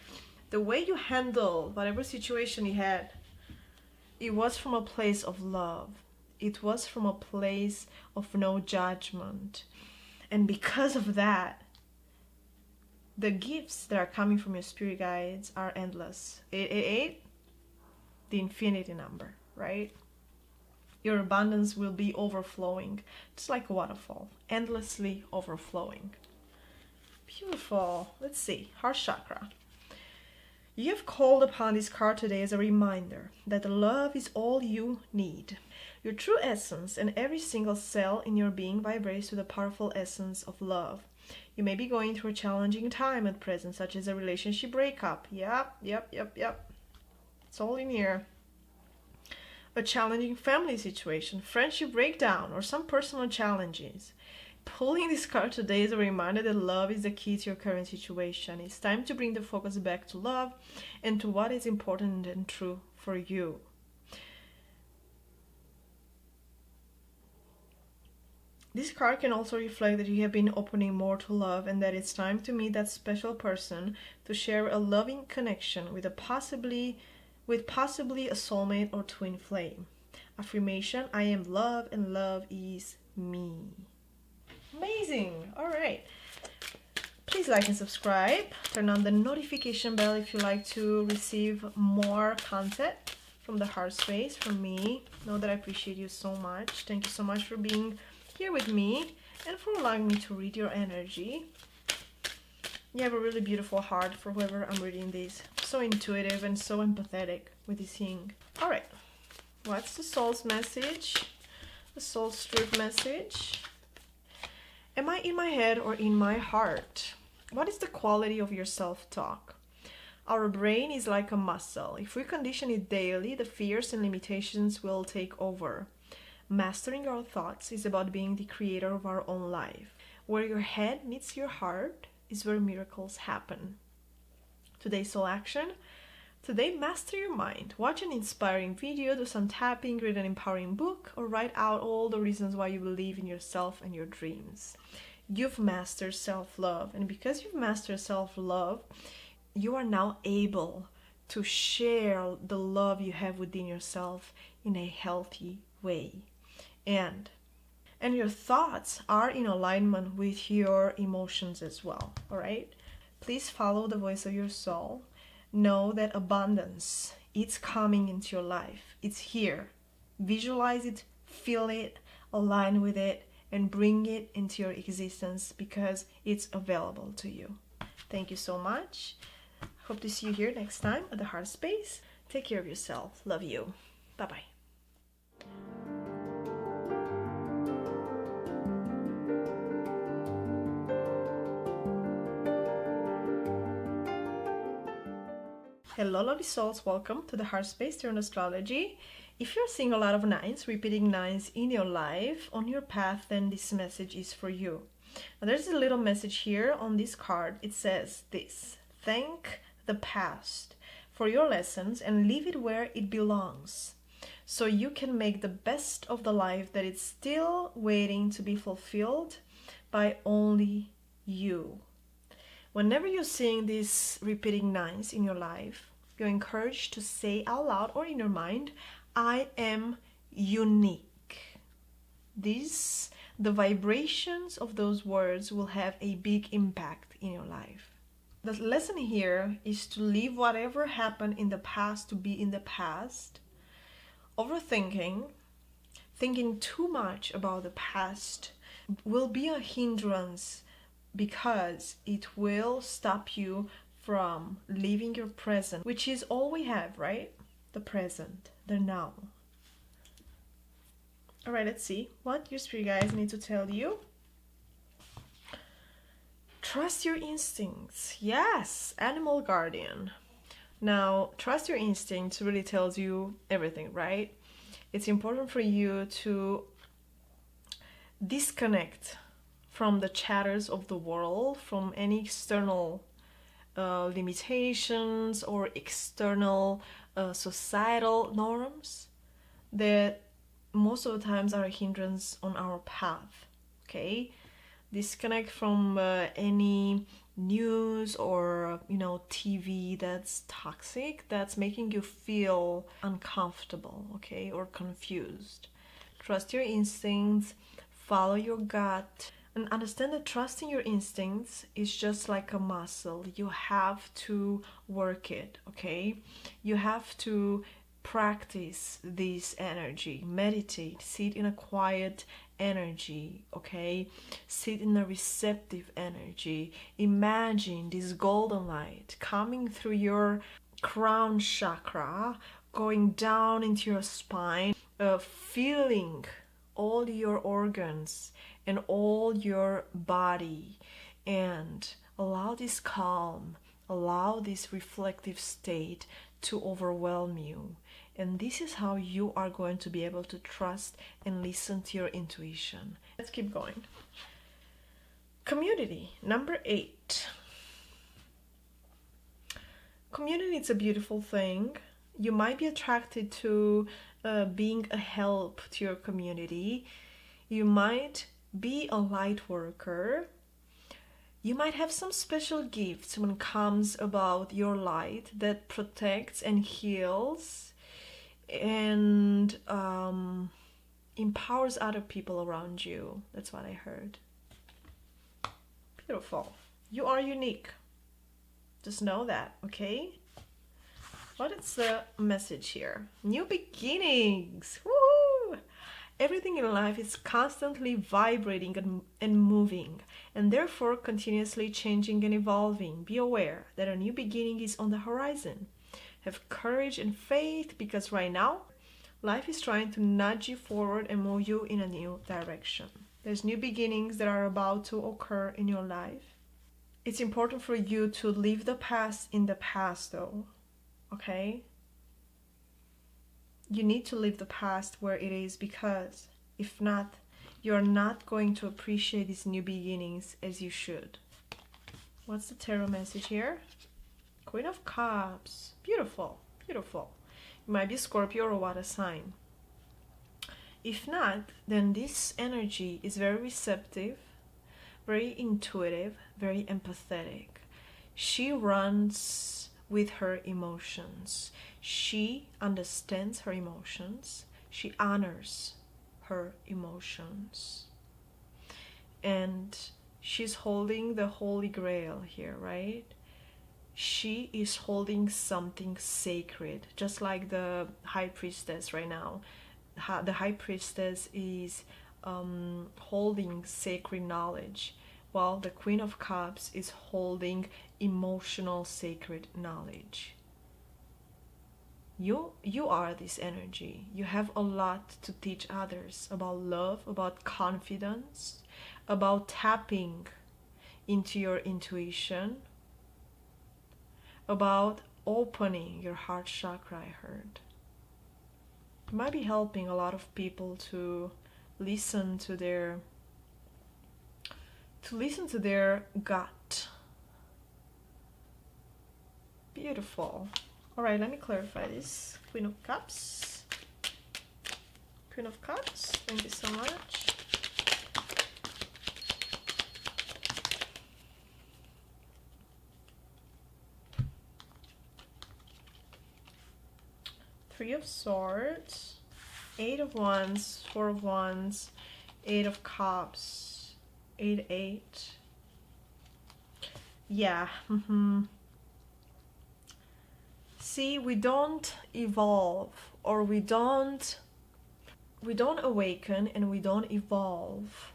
The way you handle whatever situation you had, it was from a place of love. It was from a place of no judgment. And because of that, the gifts that are coming from your spirit guides are endless. 888, the infinity number, right? Your abundance will be overflowing, just like a waterfall, endlessly overflowing. Beautiful. Let's see, heart chakra. You have called upon this card today as a reminder that love is all you need. Your true essence and every single cell in your being vibrates to the powerful essence of love. You may be going through a challenging time at present, such as a relationship breakup. Yep. It's all in here. A challenging family situation, friendship breakdown, or some personal challenges. Pulling this card today is a reminder that love is the key to your current situation. It's time to bring the focus back to love and to what is important and true for you. This card can also reflect that you have been opening more to love and that it's time to meet that special person to share a loving connection with possibly a soulmate or twin flame. Affirmation: I am love and love is me. Amazing. All right. Please like and subscribe. Turn on the notification bell if you like to receive more content from the heart space from me. Know that I appreciate you so much. Thank you so much for being here with me and for allowing me to read your energy. You have a really beautiful heart for whoever I'm reading this. So intuitive and so empathetic with this thing. All right. What's the soul's message? The soul's truth message. Am I in my head or in my heart? What is the quality of your self-talk? Our brain is like a muscle. If we condition it daily, the fears and limitations will take over. Mastering our thoughts is about being the creator of our own life. Where your head meets your heart is where miracles happen. Today's soul action. Today, master your mind. Watch an inspiring video, do some tapping, read an empowering book, or write out all the reasons why you believe in yourself and your dreams. You've mastered self-love, and because you've mastered self-love, you are now able to share the love you have within yourself in a healthy way. And your thoughts are in alignment with your emotions as well, all right? Please follow the voice of your soul. Know that abundance, it's coming into your life. It's here. Visualize it, feel it, align with it, and bring it into your existence because it's available to you. Thank you so much. Hope to see you here next time at the Heart Space. Take care of yourself. Love you. Bye-bye. Hello lovely souls, welcome to the Heart Space Tarot Astrology. If you're seeing a lot of nines, repeating nines in your life, on your path, then this message is for you. Now there's a little message here on this card. It says this: thank the past for your lessons and leave it where it belongs, so you can make the best of the life that is still waiting to be fulfilled by only you. Whenever you're seeing these repeating nines in your life, you're encouraged to say out loud or in your mind, I am unique. The vibrations of those words will have a big impact in your life. The lesson here is to leave whatever happened in the past to be in the past. Overthinking, thinking too much about the past will be a hindrance because it will stop you from living your present, which is all we have, right? The present, the now. All right, let's see what your spirit guides need to tell you. Trust your instincts. Yes, animal guardian. Now, trust your instincts really tells you everything, right? It's important for you to disconnect from the chatters of the world, from any external limitations or external societal norms that most of the times are a hindrance on our path. Okay, disconnect from any news or TV that's toxic, that's making you feel uncomfortable, okay, or confused. Trust your instincts, follow your gut, and understand that trusting your instincts is just like a muscle. You have to work it, okay? You have to practice this energy, meditate, sit in a quiet energy, okay? Sit in a receptive energy. Imagine this golden light coming through your crown chakra, going down into your spine, feeling all your organs and all your body, and allow this calm, allow this reflective state to overwhelm you. And this is how you are going to be able to trust and listen to your intuition. Let's keep going. Community, number 8. Community is a beautiful thing. You might be attracted to being a help to your community. You might be a light worker. You might have some special gifts when it comes about your light that protects and heals and empowers other people around you. That's what I heard. Beautiful. You are unique. Just know that, okay? What is the message here? New beginnings. Woo! Everything in life is constantly vibrating and moving, and therefore continuously changing and evolving. Be aware that a new beginning is on the horizon. Have courage and faith, because right now, life is trying to nudge you forward and move you in a new direction. There's new beginnings that are about to occur in your life. It's important for you to leave the past in the past, though. Okay? You need to leave the past where it is, because if not, you're not going to appreciate these new beginnings as you should. What's the tarot message here? Queen of Cups. Beautiful, beautiful. You might be Scorpio or water sign. If not, then this energy is very receptive, very intuitive, very empathetic. She runs with her emotions. She understands her emotions. She honors her emotions. And she's holding the Holy Grail here, right? She is holding something sacred, just like the High Priestess right now. The High Priestess is holding sacred knowledge, while the Queen of Cups is holding emotional sacred knowledge. You are this energy. You have a lot to teach others about love, about confidence, about tapping into your intuition, about opening your heart chakra, I heard. You might be helping a lot of people to listen to their gut. Beautiful. All right, let me clarify this. Queen of Cups. Queen of Cups, thank you so much. Three of Swords, Eight of Wands, Four of Wands, Eight of Cups, 8-8. Yeah. See, we don't evolve, or we don't awaken, and we don't evolve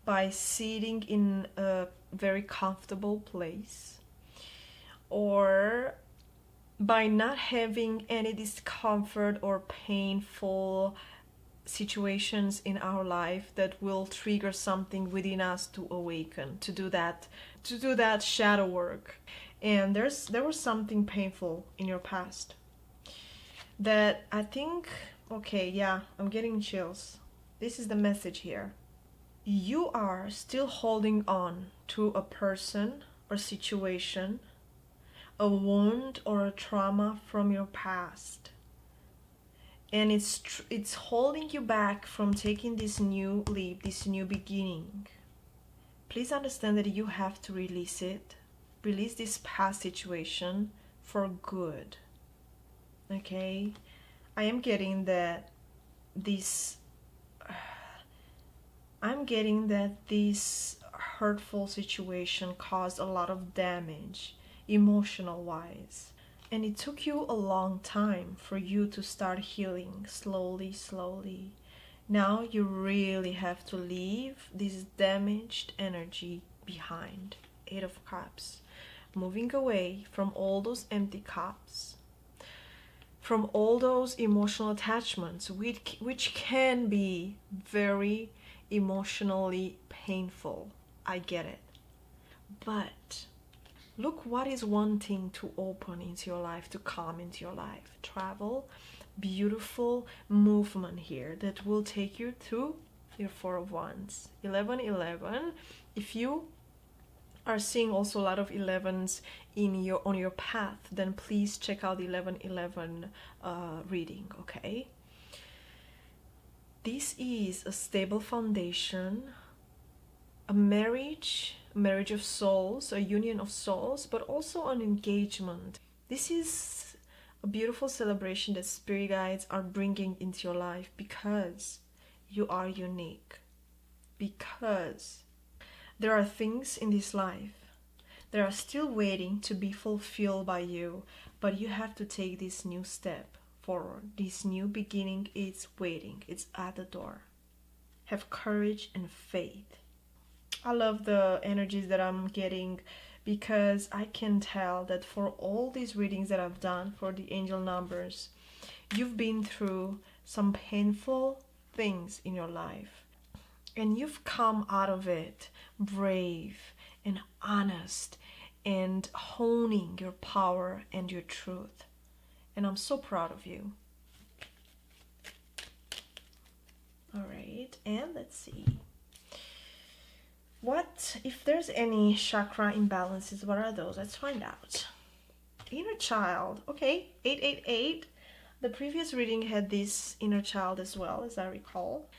by sitting in a very comfortable place, or by not having any discomfort or painful situations in our life that will trigger something within us to awaken, to do that shadow work. And there was something painful in your past that I think, okay, yeah, I'm getting chills. This is the message here. You are still holding on to a person or situation, a wound or a trauma from your past. and it's holding you back from taking this new leap, this new beginning. Please understand that you have to release it. Release this past situation for good. Okay? I am getting that this hurtful situation caused a lot of damage emotional wise. And it took you a long time for you to start healing slowly, slowly. Now you really have to leave this damaged energy behind. Eight of Cups. Moving away from all those empty cups, from all those emotional attachments, which can be very emotionally painful. I get it. But look what is wanting to open into your life, to come into your life. Travel, beautiful movement here that will take you to your Four of Wands. 1111. If you are seeing also a lot of 11s on your path, then please check out the 1111 reading, okay? This is a stable foundation, a marriage of souls, a union of souls, but also an engagement. This is a beautiful celebration that spirit guides are bringing into your life because you are unique. Because there are things in this life that are still waiting to be fulfilled by you, but you have to take this new step forward. This new beginning is waiting. It's at the door. Have courage and faith. I love the energies that I'm getting because I can tell that for all these readings that I've done for the angel numbers, you've been through some painful things in your life. And you've come out of it brave and honest and honing your power and your truth. And I'm so proud of you. All right, and let's see. What, if there's any chakra imbalances, what are those? Let's find out. Inner child. Okay, 888. The previous reading had this inner child as well, as I recall.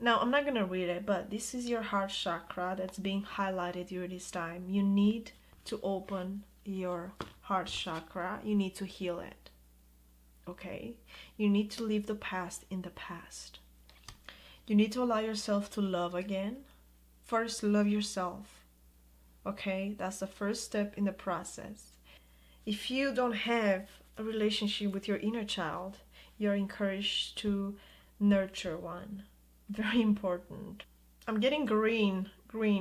Now, I'm not going to read it, but this is your heart chakra that's being highlighted during this time. You need to open your heart chakra. You need to heal it. Okay? You need to leave the past in the past. You need to allow yourself to love again. First, love yourself. Okay? That's the first step in the process. If you don't have a relationship with your inner child, you're encouraged to nurture one. Very important. I'm getting green,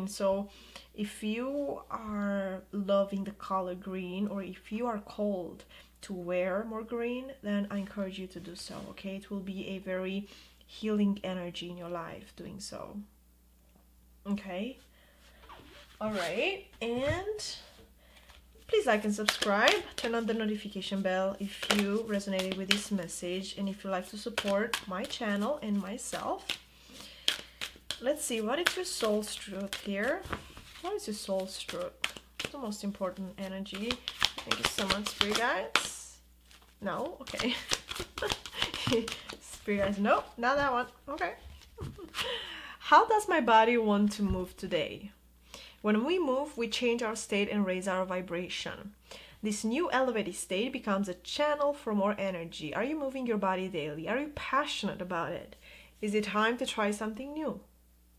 so if you are loving the color green, or if you are called to wear more green, then I encourage you to do so, okay? It will be a very healing energy in your life doing so. Okay? Alright, and please like and subscribe. Turn on the notification bell if you resonated with this message and if you like to support my channel and myself. Let's see, what is your soul's truth here? What is your soul's truth? The most important energy. Thank you so much, Spirit Guides. No? Okay. Spirit Guides, no, not that one. Okay. How does my body want to move today? When we move, we change our state and raise our vibration. This new elevated state becomes a channel for more energy. Are you moving your body daily? Are you passionate about it? Is it time to try something new?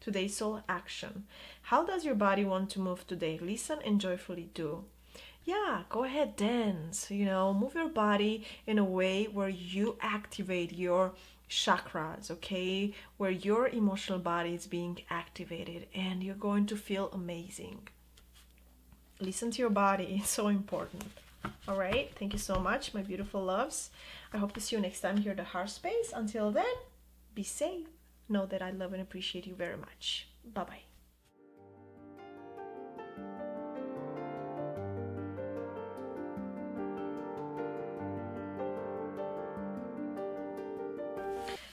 Today's soul action. How does your body want to move today? Listen and joyfully do. Yeah, go ahead, dance. Move your body in a way where you activate your chakras, okay? Where your emotional body is being activated and you're going to feel amazing. Listen to your body. It's so important. All right. Thank you so much, my beautiful loves. I hope to see you next time here at the Heart Space. Until then, be safe. Know that I love and appreciate you very much. Bye-bye.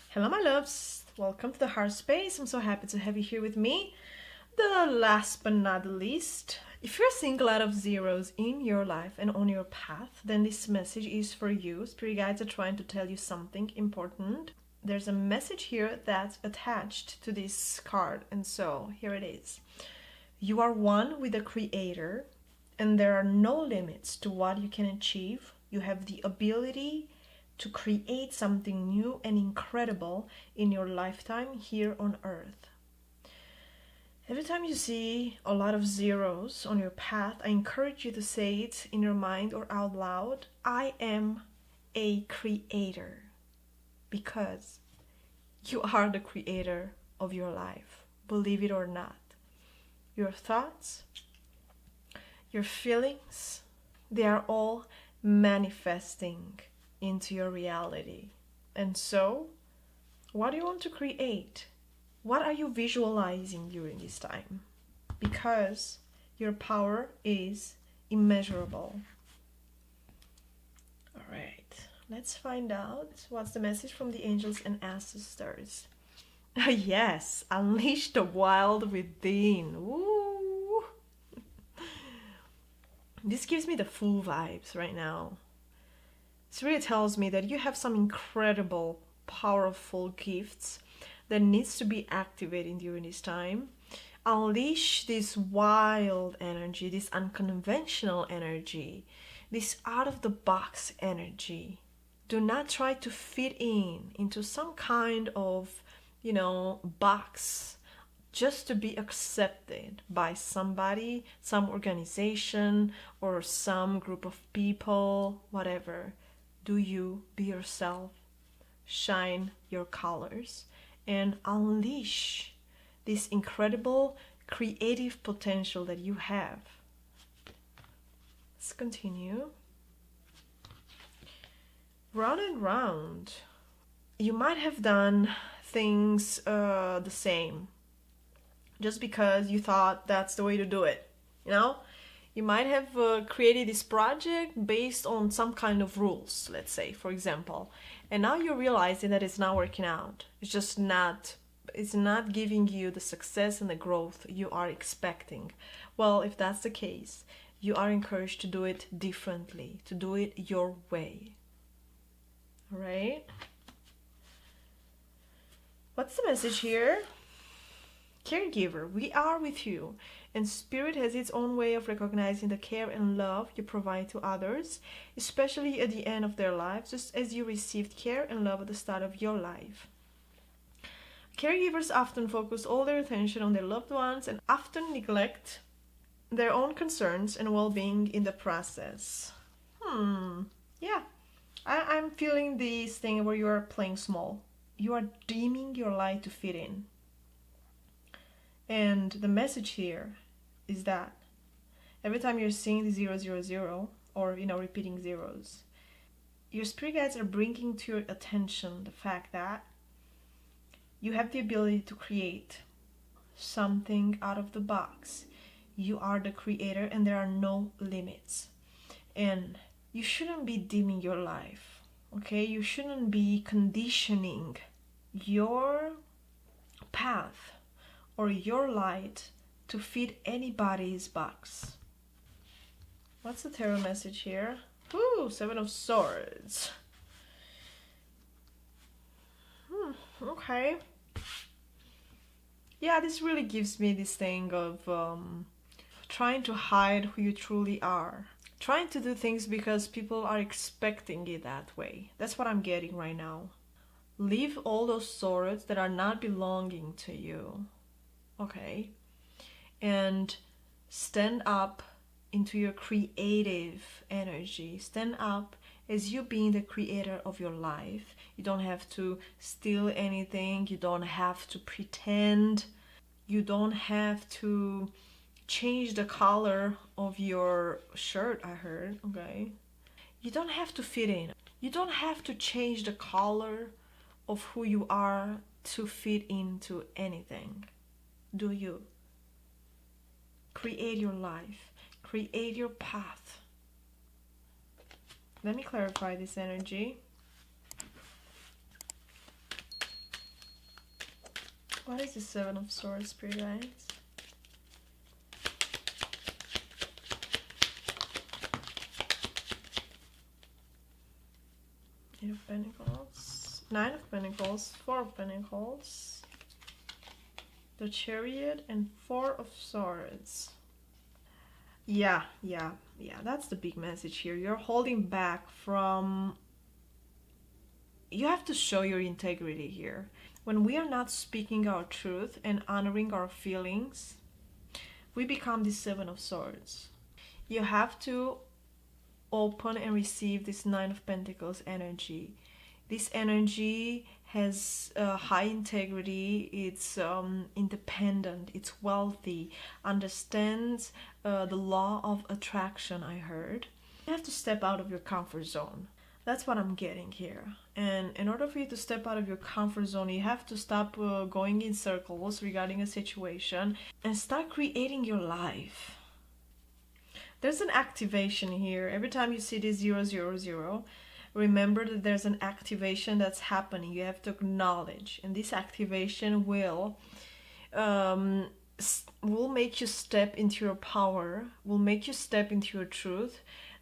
Hello, my loves. Welcome to the Heart Space. I'm so happy to have you here with me. The last but not the least, If you're seeing a lot of zeros in your life and on your path, then this message is for you. Spirit guides are trying to tell you something important. There's a message here that's attached to this card, and so here it is. You are one with the Creator, and there are no limits to what you can achieve. You have the ability to create something new and incredible in your lifetime here on Earth. Every time you see a lot of zeros on your path, I encourage you to say it in your mind or out loud. I am a creator, because you are the creator of your life, believe it or not. Your thoughts, your feelings, they are all manifesting into your reality. And so, what do you want to create? What are you visualizing during this time? Because your power is immeasurable. All right, let's find out what's the message from the angels and ancestors. Yes, unleash the wild within. Woo! This gives me the full vibes right now. This really tells me that you have some incredible, powerful gifts that needs to be activated during this time. Unleash this wild energy, this unconventional energy, this out-of-the-box energy. Do not try to fit into some kind of, box just to be accepted by somebody, some organization, or some group of people, whatever. Do you be yourself, shine your colors, and unleash this incredible creative potential that you have. Let's continue. Round and round. You might have done things the same just because you thought that's the way to do it. You might have created this project based on some kind of rules, let's say, for example. And now you're realizing that it's not working out. It's not giving you the success and the growth you are expecting. Well, if that's the case, you are encouraged to do it differently, to do it your way. All right? What's the message here? Caregiver, we are with you, and Spirit has its own way of recognizing the care and love you provide to others, especially at the end of their lives, just as you received care and love at the start of your life. Caregivers often focus all their attention on their loved ones and often neglect their own concerns and well-being in the process. Yeah, I'm feeling this thing where you are playing small. You are dimming your light to fit in. And the message here is that every time you're seeing the 000 or repeating zeros, your spirit guides are bringing to your attention the fact that you have the ability to create something out of the box. You are the creator and there are no limits. And you shouldn't be dimming your life, okay? You shouldn't be conditioning your path or your light to fit anybody's box. What's the tarot message here? Ooh, 7 of Swords. Okay. Yeah, this really gives me this thing of trying to hide who you truly are. Trying to do things because people are expecting it that way. That's what I'm getting right now. Leave all those swords that are not belonging to you. Okay? And stand up into your creative energy. Stand up as you being the creator of your life. You don't have to steal anything. You don't have to pretend. You don't have to change the color of your shirt, I heard, okay? You don't have to fit in. You don't have to change the color of who you are to fit into anything. Do you? Create your life. Create your path. Let me clarify this energy. What is the 7 of Swords, Spirit guides? Nine of Pentacles, Four of Pentacles, the Chariot, and Four of Swords. Yeah, that's the big message here. You're holding back from... You have to show your integrity here. When we are not speaking our truth and honoring our feelings, we become the Seven of Swords. You have to open and receive this Nine of Pentacles energy. This energy has high integrity, it's independent, it's wealthy, understands the law of attraction, I heard. You have to step out of your comfort zone. That's what I'm getting here. And in order for you to step out of your comfort zone, you have to stop going in circles regarding a situation and start creating your life. There's an activation here. Every time you see this 000, remember that there's an activation that's happening. You have to acknowledge. And this activation will make you step into your power, will make you step into your truth.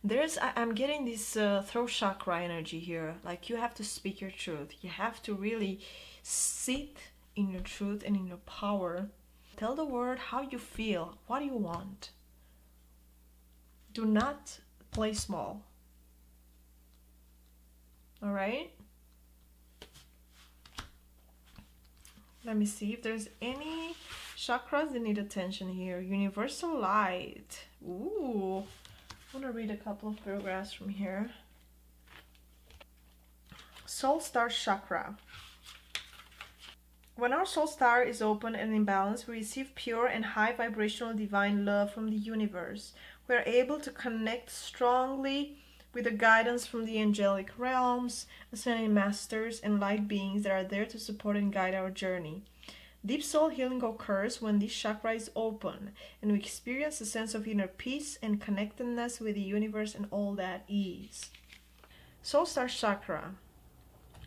I'm getting this throat chakra energy here. Like, you have to speak your truth. You have to really sit in your truth and in your power. Tell the world how you feel. What do you want? Do not play small. All right? Let me see if there's any chakras that need attention here. Universal light. Ooh. I want to read a couple of paragraphs from here. Soul star chakra. When our soul star is open and in balance, we receive pure and high vibrational divine love from the universe. We are able to connect strongly with the guidance from the angelic realms, ascended masters, and light beings that are there to support and guide our journey. Deep soul healing occurs when this chakra is open, and we experience a sense of inner peace and connectedness with the universe and all that is. Soul Star Chakra.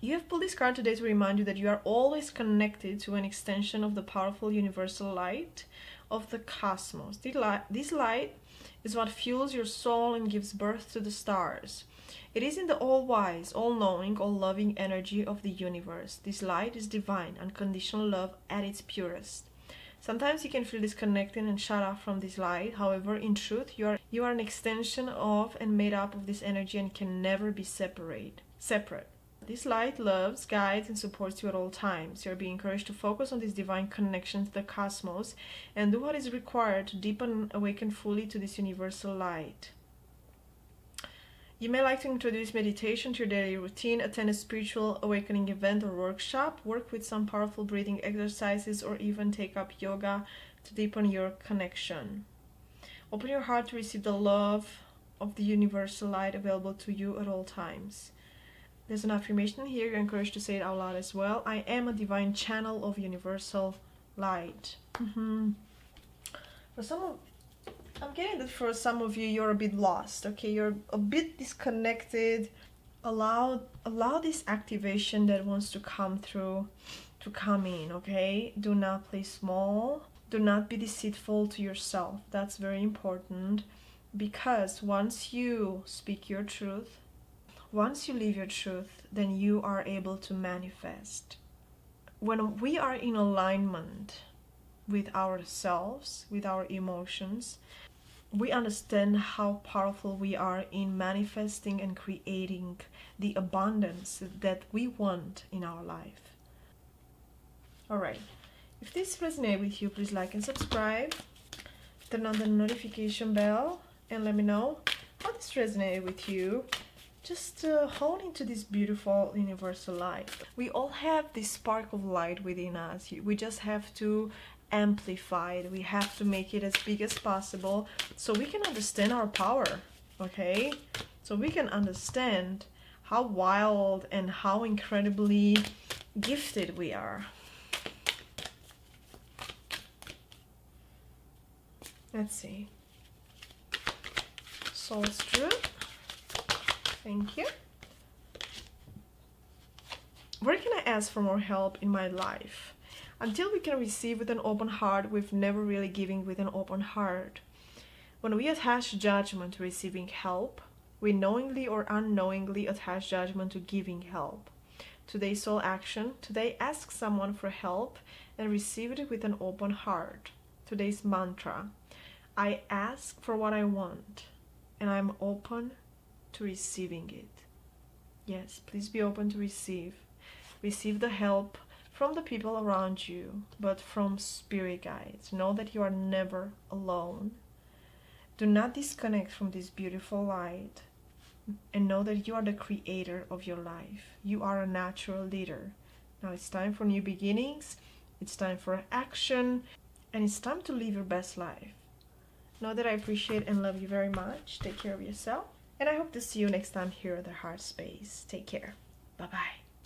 You have pulled this card today to remind you that you are always connected to an extension of the powerful universal light of the cosmos. This light is what fuels your soul and gives birth to the stars. It is in the all-wise, all-knowing, all-loving energy of the universe. This light is divine, unconditional love at its purest. Sometimes you can feel disconnected and shut off from this light. However, in truth, you are an extension of and made up of this energy and can never be separate. This light loves, guides, and supports you at all times. You are being encouraged to focus on this divine connection to the cosmos and do what is required to deepen and awaken fully to this universal light. You may like to introduce meditation to your daily routine, attend a spiritual awakening event or workshop, work with some powerful breathing exercises, or even take up yoga to deepen your connection. Open your heart to receive the love of the universal light available to you at all times. There's an affirmation here. You're encouraged to say it out loud as well. I am a divine channel of universal light. I'm getting that for some of you, you're a bit lost, okay? You're a bit disconnected. Allow this activation that wants to come through to come in, okay? Do not play small. Do not be deceitful to yourself. That's very important, because once you speak your truth, once you live your truth, then you are able to manifest. When we are in alignment with ourselves, with our emotions, we understand how powerful we are in manifesting and creating the abundance that we want in our life. Alright, if this resonates with you, please like and subscribe. Turn on the notification bell and let me know how this resonated with you. Just hone into this beautiful universal light. We all have this spark of light within us. We just have to amplify it. We have to make it as big as possible so we can understand our power, okay? So we can understand how wild and how incredibly gifted we are. Let's see. Soul's Truth. Thank you. Where can I ask for more help in my life? Until we can receive with an open heart, we've never really given with an open heart. When we attach judgment to receiving help, we knowingly or unknowingly attach judgment to giving help. Today's soul action. Today, ask someone for help and receive it with an open heart. Today's mantra. I ask for what I want, and I'm open to receiving it. Yes, please be open to receive. Receive the help from the people around you, but from spirit guides. Know that you are never alone. Do not disconnect from this beautiful light, and know that you are the creator of your life. You are a natural leader. Now it's time for new beginnings. It's time for action, and it's time to live your best life. Know that I appreciate and love you very much. Take care of yourself, and I hope to see you next time here at the Heart Space. Take care. Bye-bye.